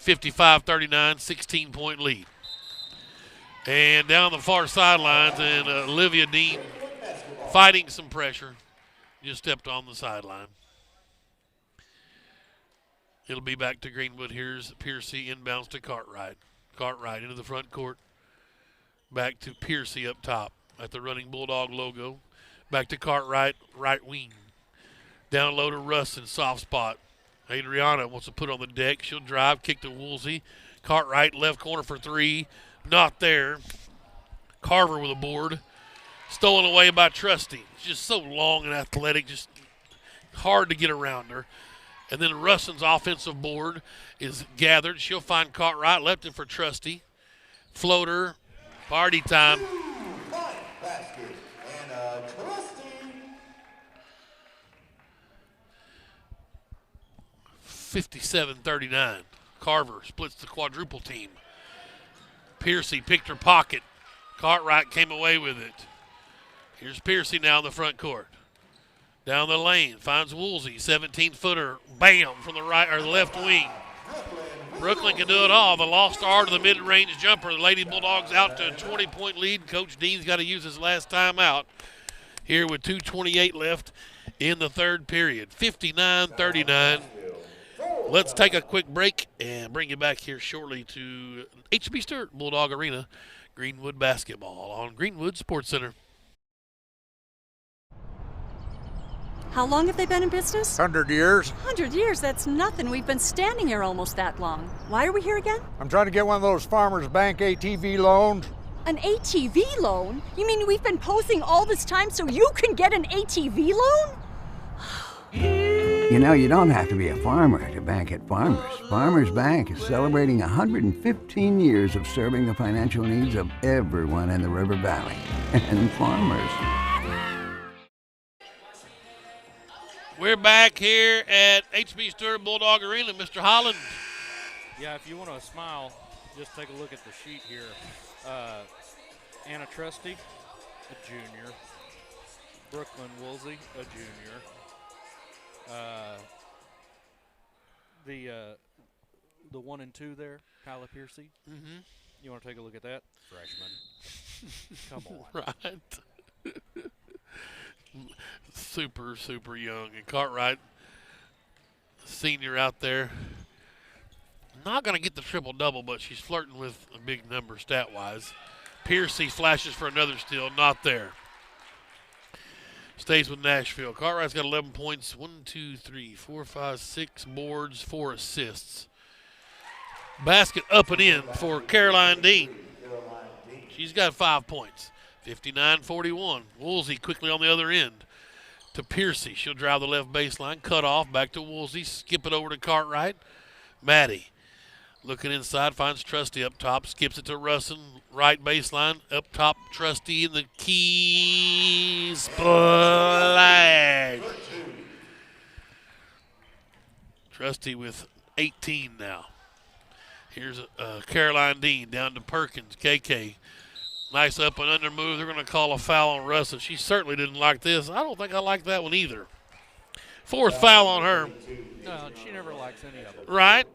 55-39, 16-point lead. And down the far sidelines, and Olivia Dean fighting some pressure. Just stepped on the sideline. It'll be back to Greenwood. Here's Piercy inbounds to Cartwright. Cartwright into the front court. Back to Piercy up top at the running Bulldog logo. Back to Cartwright, right wing. Down low to Rustin, soft spot. Adriana wants to put on the deck. She'll drive, kick to Woolsey. Cartwright, left corner for 3. Not there. Carver with a board. Stolen away by Trusty. Just so long and athletic, just hard to get around her. And then Rustin's offensive board is gathered. She'll find Cartwright, left it for Trusty. Floater, party time. 57-39. Carver splits the quadruple team. Piercy picked her pocket. Cartwright came away with it. Here's Piercy now in the front court. Down the lane, finds Woolsey, 17-footer, bam, from the right or the left wing. Brooklyn can do it all. The lost art of the mid-range jumper. The Lady Bulldogs out to a 20-point lead. Coach Dean's got to use his last timeout here with 2:28 left in the third period. 59-39. Let's take a quick break and bring you back here shortly to H.B. Stewart Bulldog Arena, Greenwood basketball on Greenwood Sports Center. How long have they been in business? 100 years. 100 years, that's nothing. We've been standing here almost that long. Why are we here again? I'm trying to get one of those Farmers Bank ATV loans. An ATV loan? You mean we've been posing all this time so you can get an ATV loan? You know, you don't have to be a farmer to bank at Farmers. Farmers Bank is celebrating 115 years of serving the financial needs of everyone in the River Valley. And farmers. We're back here at H.B. Stewart Bulldog Arena. Mr. Holland. Yeah, if you want to smile, just take a look at the sheet here. Anna Trusty, a junior. Brooklyn Woolsey, a junior. The 1 and 2 there, Kyla Piercy. Mm-hmm. You want to take a look at that? Freshman. Come on. Right. Super, super young. And Cartwright, senior out there. Not going to get the triple-double, but she's flirting with a big number stat-wise. Piercy flashes for another steal. Not there. Stays with Nashville. Cartwright's got 11 points. 1, 2, 3, 4, 5, 6 boards, 4 assists. Basket up and in for Caroline Dean. She's got 5 points. 59-41. Woolsey quickly on the other end to Piercy. She'll drive the left baseline. Cut off. Back to Woolsey. Skip it over to Cartwright. Maddie looking inside. Finds Trusty up top. Skips it to Russin. Right baseline. Up top. Trusty in the key. Splash. Trusty with 18 now. Here's Caroline Dean down to Perkins. KK. Nice up and under move. They're going to call a foul on Russin. She certainly didn't like this. I don't think I like that one either. Fourth foul on her. No, she never likes any of them. Right?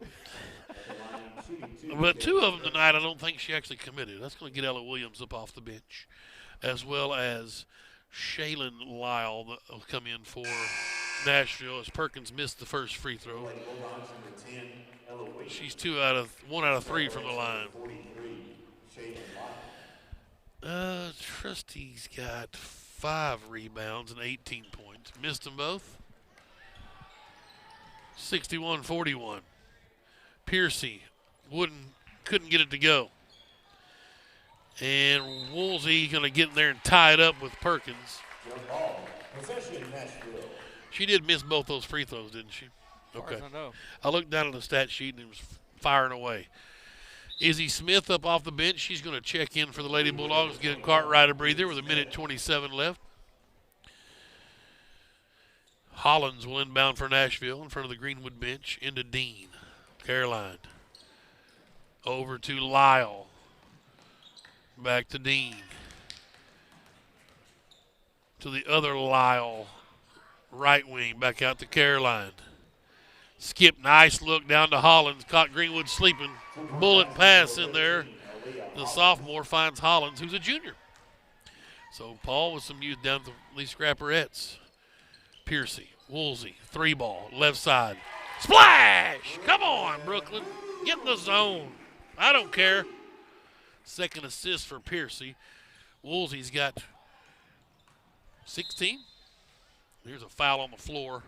But 2 of them tonight I don't think she actually committed. That's going to get Ella Williams up off the bench, as well as Shaylin Lyle that will come in for Nashville as Perkins missed the first free throw. She's 1 out of 3 from the line. Trusty's got 5 rebounds and 18 points. Missed them both. 61-41. Piercy couldn't get it to go. And Woolsey going to get in there and tie it up with Perkins. Possession, Nashville. She did miss both those free throws, didn't she? Okay. As far as I know. I looked down at the stat sheet and it was firing away. Izzy Smith up off the bench. She's going to check in for the Lady Bulldogs, getting Cartwright a breather with 1:27 left. Hollins will inbound for Nashville in front of the Greenwood bench into Dean. Caroline. Over to Lyle. Back to Dean. To the other Lyle. Right wing. Back out to Caroline. Skip. Nice look down to Hollins. Caught Greenwood sleeping. Bullet pass in there. The sophomore finds Hollins, who's a junior. So Paul with some youth down to the Lee Scrapperettes. Piercy. Woolsey. 3-ball. Left side. Splash! Come on, Brooklyn. Get in the zone. I don't care. Second assist for Piercy. Woolsey's got 16. Here's a foul on the floor.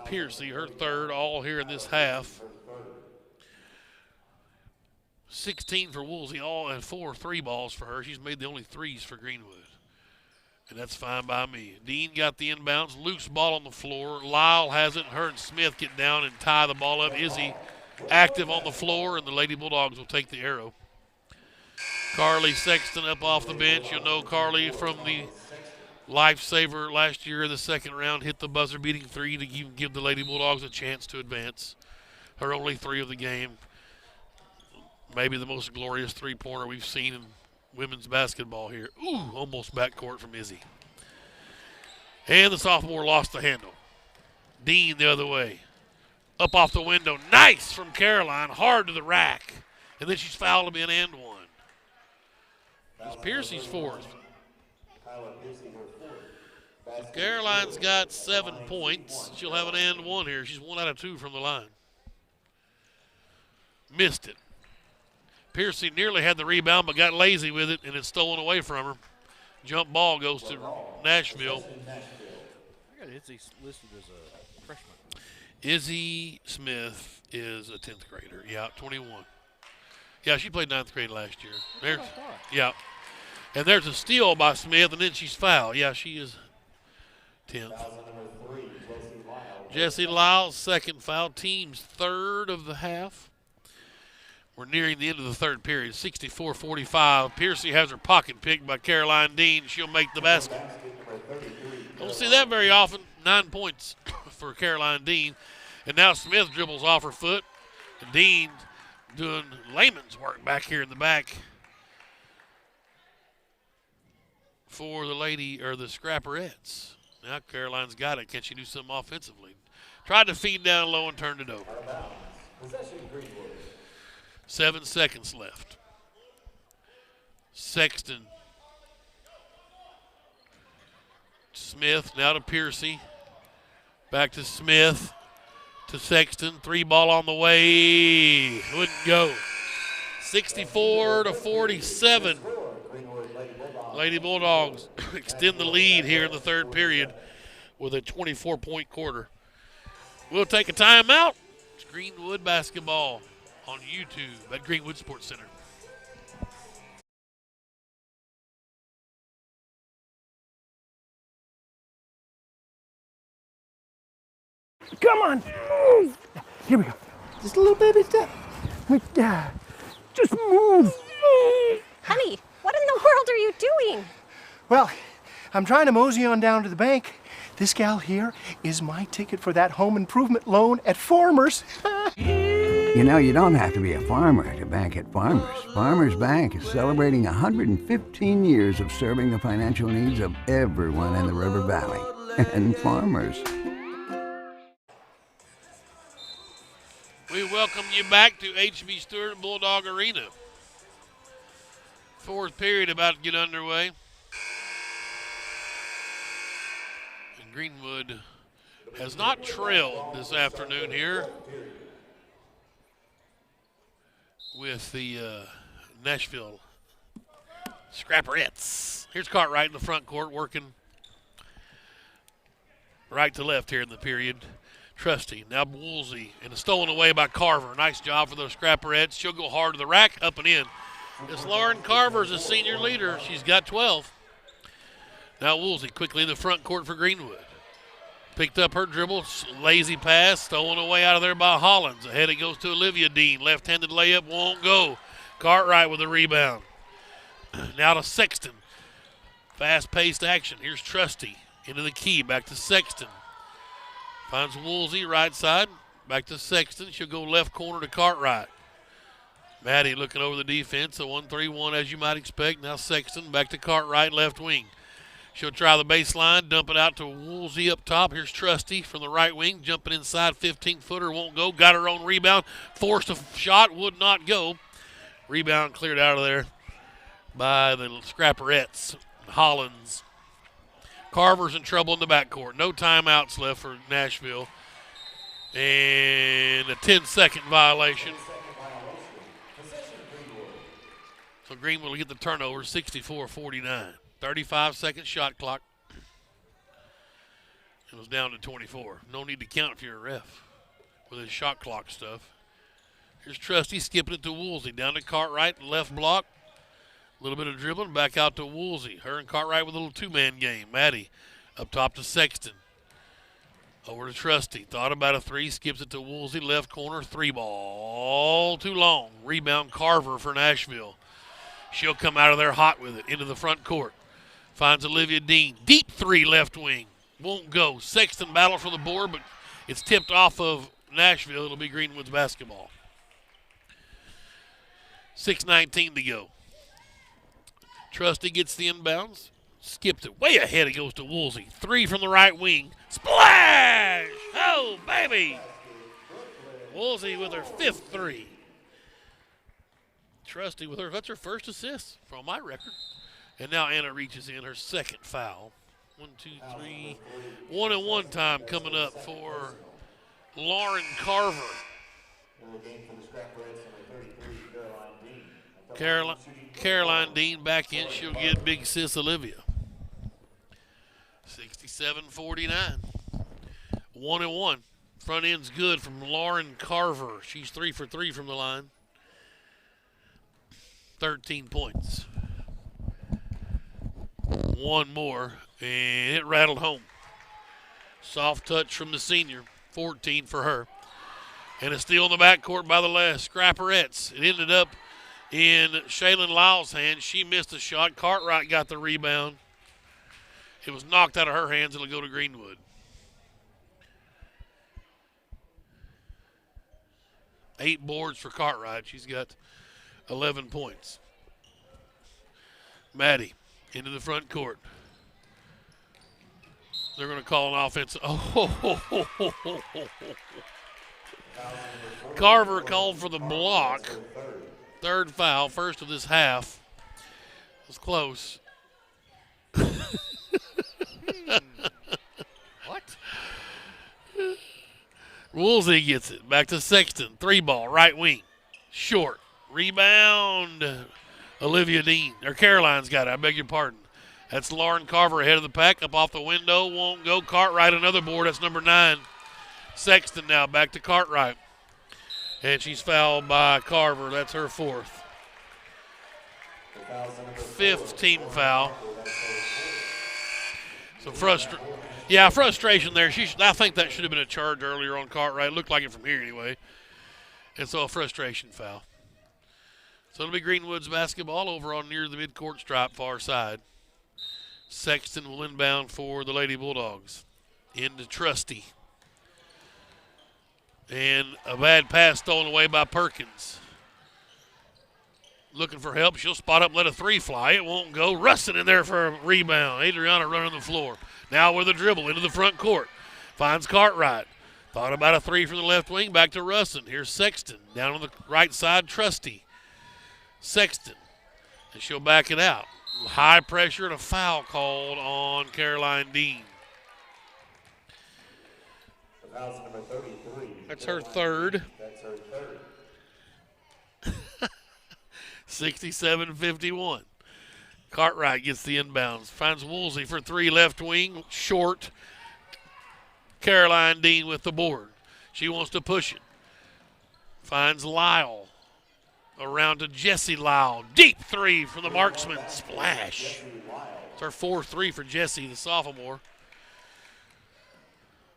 Piercy, her third, all here in this half. 16 for Woolsey, all and 4 3-balls for her. She's made the only 3s for Greenwood. And that's fine by me. Dean got the inbounds. Loose ball on the floor. Lyle has it. Her and Smith get down and tie the ball up. Izzy active on the floor, and the Lady Bulldogs will take the arrow. Carly Sexton up off the bench. You'll know Carly from the lifesaver last year in the second round. Hit the buzzer-beating 3 to give the Lady Bulldogs a chance to advance. Her only 3 of the game. Maybe the most glorious three-pointer we've seen in women's basketball here. Ooh, almost backcourt from Izzy. And the sophomore lost the handle. Dean the other way. Up off the window. Nice from Caroline. Hard to the rack. And then she's fouled him in and one. It's Piercy's 4th. So Caroline's got 7 points. She'll have an and one here. She's 1 out of 2 from the line. Missed it. Piercy nearly had the rebound, but got lazy with it, and it's stolen away from her. Jump ball goes to Nashville. I got Izzy listed as a freshman. Izzy Smith is a 10th grader. Yeah, 21. Yeah, she played 9th grade last year. There's, yeah. And there's a steal by Smith, and then she's fouled. Yeah, she is 10th. Jessie Lyle's 2nd foul. Team's 3rd of the half. We're nearing the end of the 3rd period, 64-45. Piercy has her pocket picked by Caroline Dean. She'll make the basket. Don't see that very often. 9 points for Caroline Dean. And now Smith dribbles off her foot. And Dean doing layman's work back here in the back for the lady, or the Scrapperettes. Now Caroline's got it. Can she do something offensively? Tried to feed down low and turned it over. Possession, Greenwood. 7 seconds left. Sexton. Smith now to Piercy. Back to Smith. To Sexton. 3-ball on the way. Wouldn't go. 64-47. Lady Bulldogs extend the lead here in the 3rd period with a 24-point quarter. We'll take a timeout. It's Greenwood basketball on YouTube at Greenwood Sports Center. Come on, move. Here we go. Just a little baby step. Just move. Honey, what in the world are you doing? Well, I'm trying to mosey on down to the bank. This gal here is my ticket for that home improvement loan at Farmers. You know, you don't have to be a farmer to bank at Farmers. Farmers Bank is celebrating 115 years of serving the financial needs of everyone in the River Valley. And Farmers. We welcome you back to H.B. Stewart Bulldog Arena. 4th period about to get underway. And Greenwood has not trailed this afternoon here with the Nashville Scrapperettes. Here's Cartwright in the front court working right to left here in the period. Trusty. Now Woolsey. And it's stolen away by Carver. Nice job for those Scrapperettes. She'll go hard to the rack, up and in. This Lauren Carver's a senior leader. She's got 12. Now Woolsey quickly in the front court for Greenwood. Picked up her dribble. Lazy pass. Stolen away out of there by Hollins. Ahead it goes to Olivia Dean. Left-handed layup won't go. Cartwright with a rebound. Now to Sexton. Fast-paced action. Here's Trusty into the key. Back to Sexton. Finds Woolsey right side. Back to Sexton. She'll go left corner to Cartwright. Maddie looking over the defense. A 1-3-1 as you might expect. Now Sexton back to Cartwright left wing. She'll try the baseline. Dump it out to Woolsey up top. Here's Trusty from the right wing. Jumping inside. 15-footer won't go. Got her own rebound. Forced a shot. Would not go. Rebound cleared out of there by the Scrapperettes. Hollins. Carver's in trouble in the backcourt. No timeouts left for Nashville. And a 10-second violation. So Greenwood will get the turnover, 64-49. 35-second shot clock. It was down to 24. No need to count if you're a ref with his shot clock stuff. Here's Trusty skipping it to Woolsey. Down to Cartwright, left block. A little bit of dribbling, back out to Woolsey. Her and Cartwright with a little two-man game. Maddie up top to Sexton. Over to Trusty. Thought about a three, skips it to Woolsey. Left corner, three ball. Too long. Rebound Carver for Nashville. She'll come out of there hot with it into the front court. Finds Olivia Dean. Deep three left wing. Won't go. Sexton battle for the board, but it's tipped off of Nashville. It'll be Greenwood's basketball. 6:19 to go. Trusty gets the inbounds. Skips it way ahead. It goes to Woolsey. Three from the right wing. Splash! Oh, baby! Woolsey with her fifth three. Trusty with that's her first assist from my record. And now Anna reaches in her second foul. 1, 2, 3. 1-and-1 time coming up for Lauren Carver. Caroline Dean back in. She'll get big sis Olivia. 67-49. 1-and-1. Front end's good from Lauren Carver. She's 3 for 3 from the line. 13 points. One more, and it rattled home. Soft touch from the senior. 14 for her. And a steal in the backcourt by the last Scrapperettes. It ended up in Shaylin Lyle's hand. She missed a shot. Cartwright got the rebound. It was knocked out of her hands. It'll go to Greenwood. 8 boards for Cartwright. She's got 11 points. Maddie into the front court. They're going to call an offense. Carver called for the block. Third foul, first of this half. It was close. What? Woolsey gets it. Back to Sexton. 3-ball, right wing. Short. Rebound. Olivia Dean. Or Caroline's got it. I beg your pardon. That's Lauren Carver ahead of the pack. Up off the window. Won't go. Cartwright, another board. That's number 9. Sexton now back to Cartwright. And she's fouled by Carver. That's her 4th. 5th team foul. So frustration there. I think that should have been a charge earlier on Cartwright. It looked like it from here anyway. And so a frustration foul. So it'll be Greenwood's basketball over on near the midcourt stripe, far side. Sexton will inbound for the Lady Bulldogs. Into Trusty. And a bad pass stolen away by Perkins. Looking for help. She'll spot up and let a 3 fly. It won't go. Rustin in there for a rebound. Adriana running the floor. Now with a dribble into the front court. Finds Cartwright. Thought about a 3 from the left wing. Back to Rustin. Here's Sexton. Down on the right side, Trusty. Sexton. And she'll back it out. High pressure and a foul called on Caroline Dean. That's her third. 67-51. Cartwright gets the inbounds. Finds Woolsey for three, left wing, short. Caroline Dean with the board. She wants to push it. Finds Lyle. Around to Jessie Lyle. Deep three from the marksman. Splash. It's our 4-3 for Jessie, the sophomore.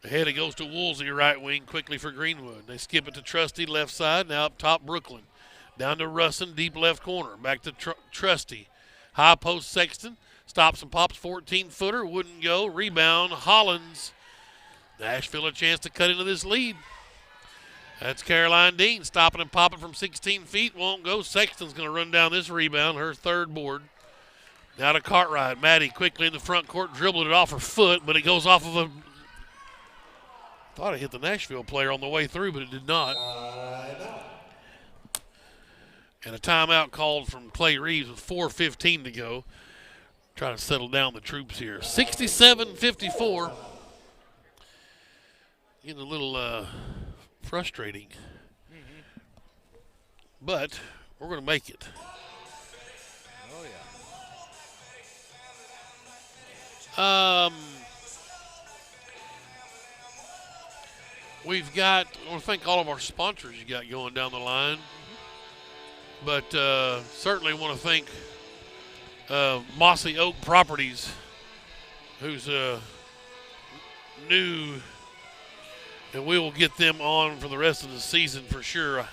Ahead it goes to Woolsey, right wing, quickly for Greenwood. They skip it to Trusty, left side. Now up top, Brooklyn. Down to Russin, deep left corner. Back to Trusty. High post Sexton. Stops and pops, 14-footer. Wouldn't go. Rebound, Hollins. Nashville a chance to cut into this lead. That's Caroline Dean stopping and popping from 16 feet. Won't go. Sexton's going to run down this rebound, her third board. Now to Cartwright. Maddie quickly in the front court, dribbled it off her foot, but it goes off of a... Thought it hit the Nashville player on the way through, but it did not. And a timeout called from Clay Reeves with 4:15 to go. Trying to settle down the troops here. 67-54. Getting a little frustrating. But we're going to make it. Oh, yeah. We've got, I want to thank all of our sponsors you got going down the line. But certainly want to thank Mossy Oak Properties, who's new, and we will get them on for the rest of the season for sure.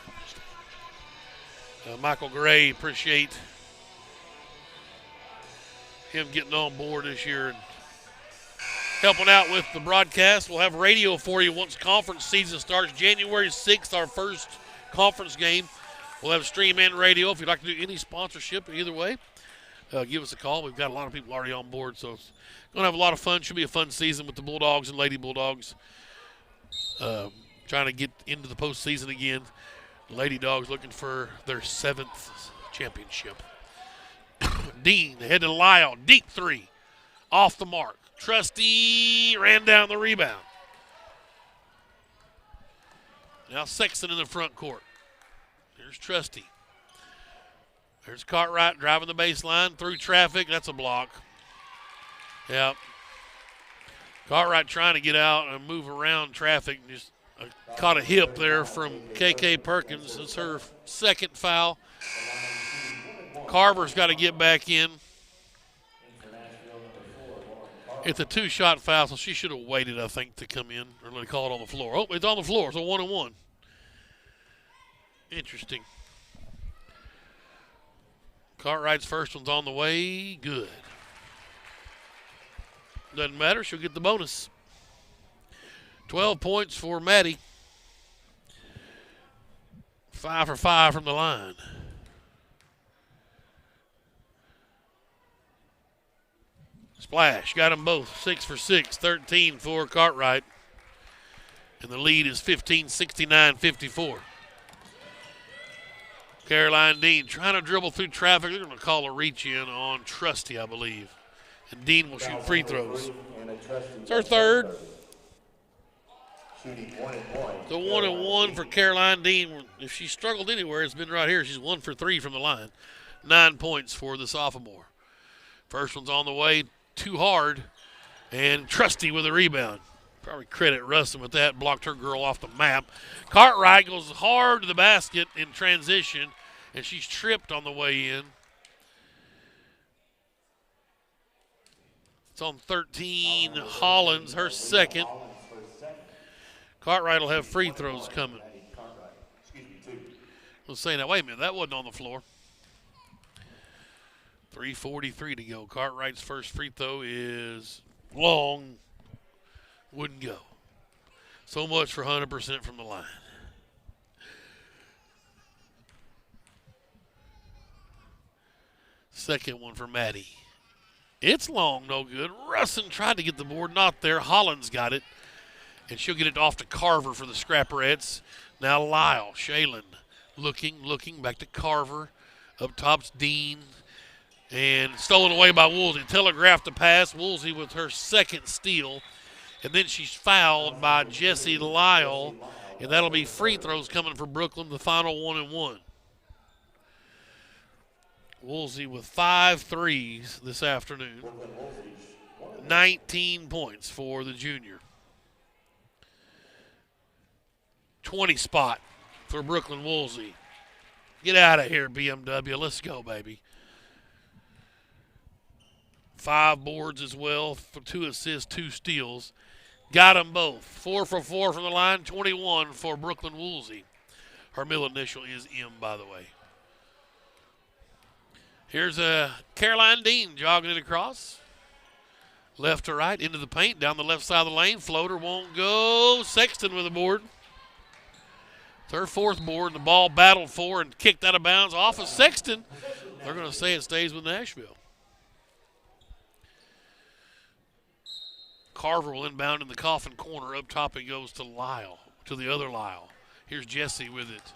Michael Gray, appreciate him getting on board this year and helping out with the broadcast. We'll have radio for you once conference season starts. January 6th, our first conference game. We'll have stream and radio. If you'd like to do any sponsorship either way, give us a call. We've got a lot of people already on board, so it's going to have a lot of fun. Should be a fun season with the Bulldogs and Lady Bulldogs. Trying to get into the postseason again. Lady Dogs looking for their 7th championship. Dean ahead to Lyle. Deep three. Off the mark. Trusty ran down the rebound. Now Sexton in the front court. Here's Trusty. There's Cartwright driving the baseline through traffic. That's a block. Yep. Cartwright trying to get out and move around traffic. Just caught a hip there from KK Perkins. It's her second foul. Carver's got to get back in. It's a two-shot foul, so she should have waited, I think, to come in. Or they call it on the floor. Oh, it's on the floor. It's a 1-and-1. Interesting. Cartwright's first one's on the way. Good. Doesn't matter. She'll get the bonus. 12 points for Maddie. 5 for 5 from the line. Splash. Got them both. 6 for 6. 13 for Cartwright. And the lead is 15-69-54. Caroline Dean trying to dribble through traffic. They're going to call a reach in on Trusty, I believe. And Dean will shoot free throws. It's her third. It's a 1-and-1 for Caroline Dean. If she struggled anywhere, it's been right here. She's 1 for 3 from the line. 9 points for the sophomore. First one's on the way. Too hard. And Trusty with a rebound. Probably credit Rustin with that. Blocked her girl off the map. Cartwright goes hard to the basket in transition, and she's tripped on the way in. It's on 13. Hollins, her second. Cartwright will have free throws coming. We'll say now, wait a minute, that wasn't on the floor. 3:43 to go. Cartwright's first free throw is long. Wouldn't go. So much for 100% from the line. Second one for Maddie. It's long, no good. Russin tried to get the board, not there. Hollins got it. And she'll get it off to Carver for the Scrapperettes. Now Lyle, Shaylin, looking, back to Carver. Up top's Dean. And stolen away by Woolsey. Telegraphed the pass. Woolsey with her second steal. And then she's fouled by Jessie Lyle. And that'll be free throws coming for Brooklyn, the final 1-and-1. Woolsey with 5 threes this afternoon. 19 points for the junior. 20 spot for Brooklyn Woolsey. Get out of here, BMW. Let's go, baby. 5 boards as well for 2 assists, 2 steals. Got them both. 4 for 4 from the line, 21 for Brooklyn Woolsey. Her middle initial is M, by the way. Here's Caroline Dean jogging it across. Left to right, into the paint, down the left side of the lane. Floater won't go. Sexton with a board. It's her 4th board. The ball battled for and kicked out of bounds off of Sexton. They're going to say it stays with Nashville. Carver will inbound in the coffin corner. Up top it goes to Lyle, to the other Lyle. Here's Jesse with it.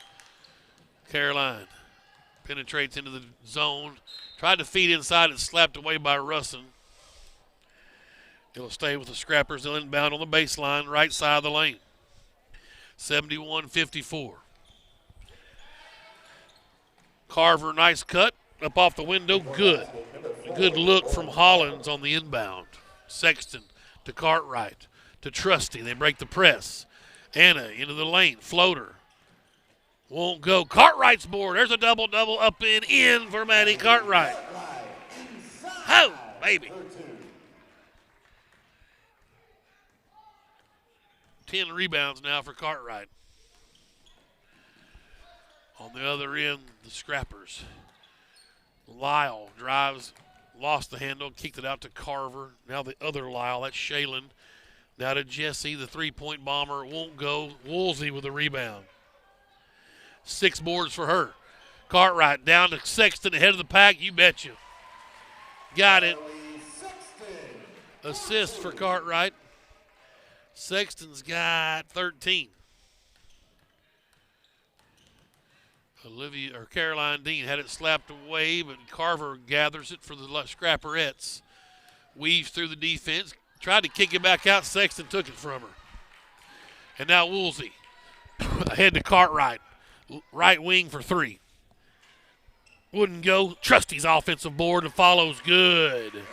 Caroline penetrates into the zone. Tried to feed inside. It's slapped away by Russin. It'll stay with the Scrappers. They'll inbound on the baseline, right side of the lane. 71-54. Carver, nice cut. Up off the window, good. Good look from Hollins on the inbound. Sexton to Cartwright to Trusty. They break the press. Anna into the lane. Floater. Won't go. Cartwright's board. There's a double-double up and in for Maddie Cartwright. Oh, baby. 10 rebounds now for Cartwright. On the other end, the Scrappers. Lyle drives, lost the handle, kicked it out to Carver. Now the other Lyle, that's Shaylin. Now to Jesse, the three-point bomber, won't go. Woolsey with a rebound. 6 boards for her. Cartwright down to Sexton, ahead of the pack, you betcha. Got it. Assist for Cartwright. Sexton's got 13. Caroline Dean had it slapped away, but Carver gathers it for the Scrapperettes. Weaves through the defense, tried to kick it back out. Sexton took it from her. And now Woolsey ahead to Cartwright. Right wing for 3. Wouldn't go. Trusty's offensive board and follows good.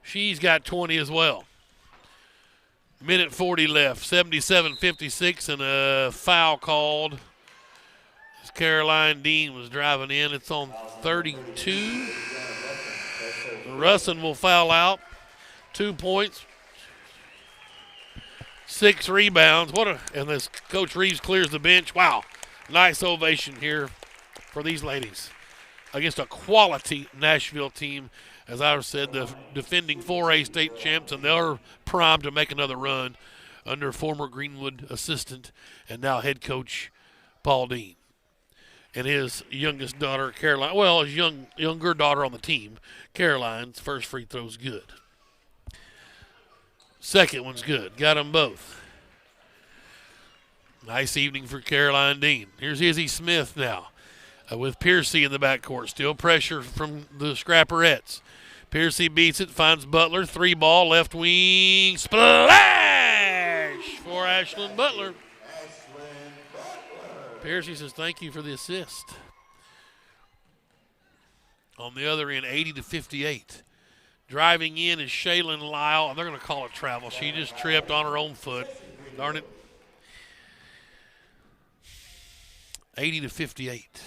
She's got 20 as well. Minute 40 left. 77-56 and a foul called. As Caroline Dean was driving in. It's on 32. Russin will foul out. 2 points. 6 rebounds. And this Coach Reeves clears the bench. Wow. Nice ovation here for these ladies against a quality Nashville team. As I said, the defending 4A state champs, and they're primed to make another run under former Greenwood assistant and now head coach Paul Dean. And his youngest daughter, Caroline, well, his younger daughter on the team, Caroline's first free throw's good. Second one's good. Got them both. Nice evening for Caroline Dean. Here's Izzy Smith now with Piercy in the backcourt. Still pressure from the Scrapperettes. Piercy beats it, finds Butler. 3-ball, left wing, splash for Ashlyn Butler. Piercy says thank you for the assist. On the other end, 80-58. Driving in is Shaylin Lyle. They're going to call it travel. She just tripped on her own foot. Darn it. 80-58.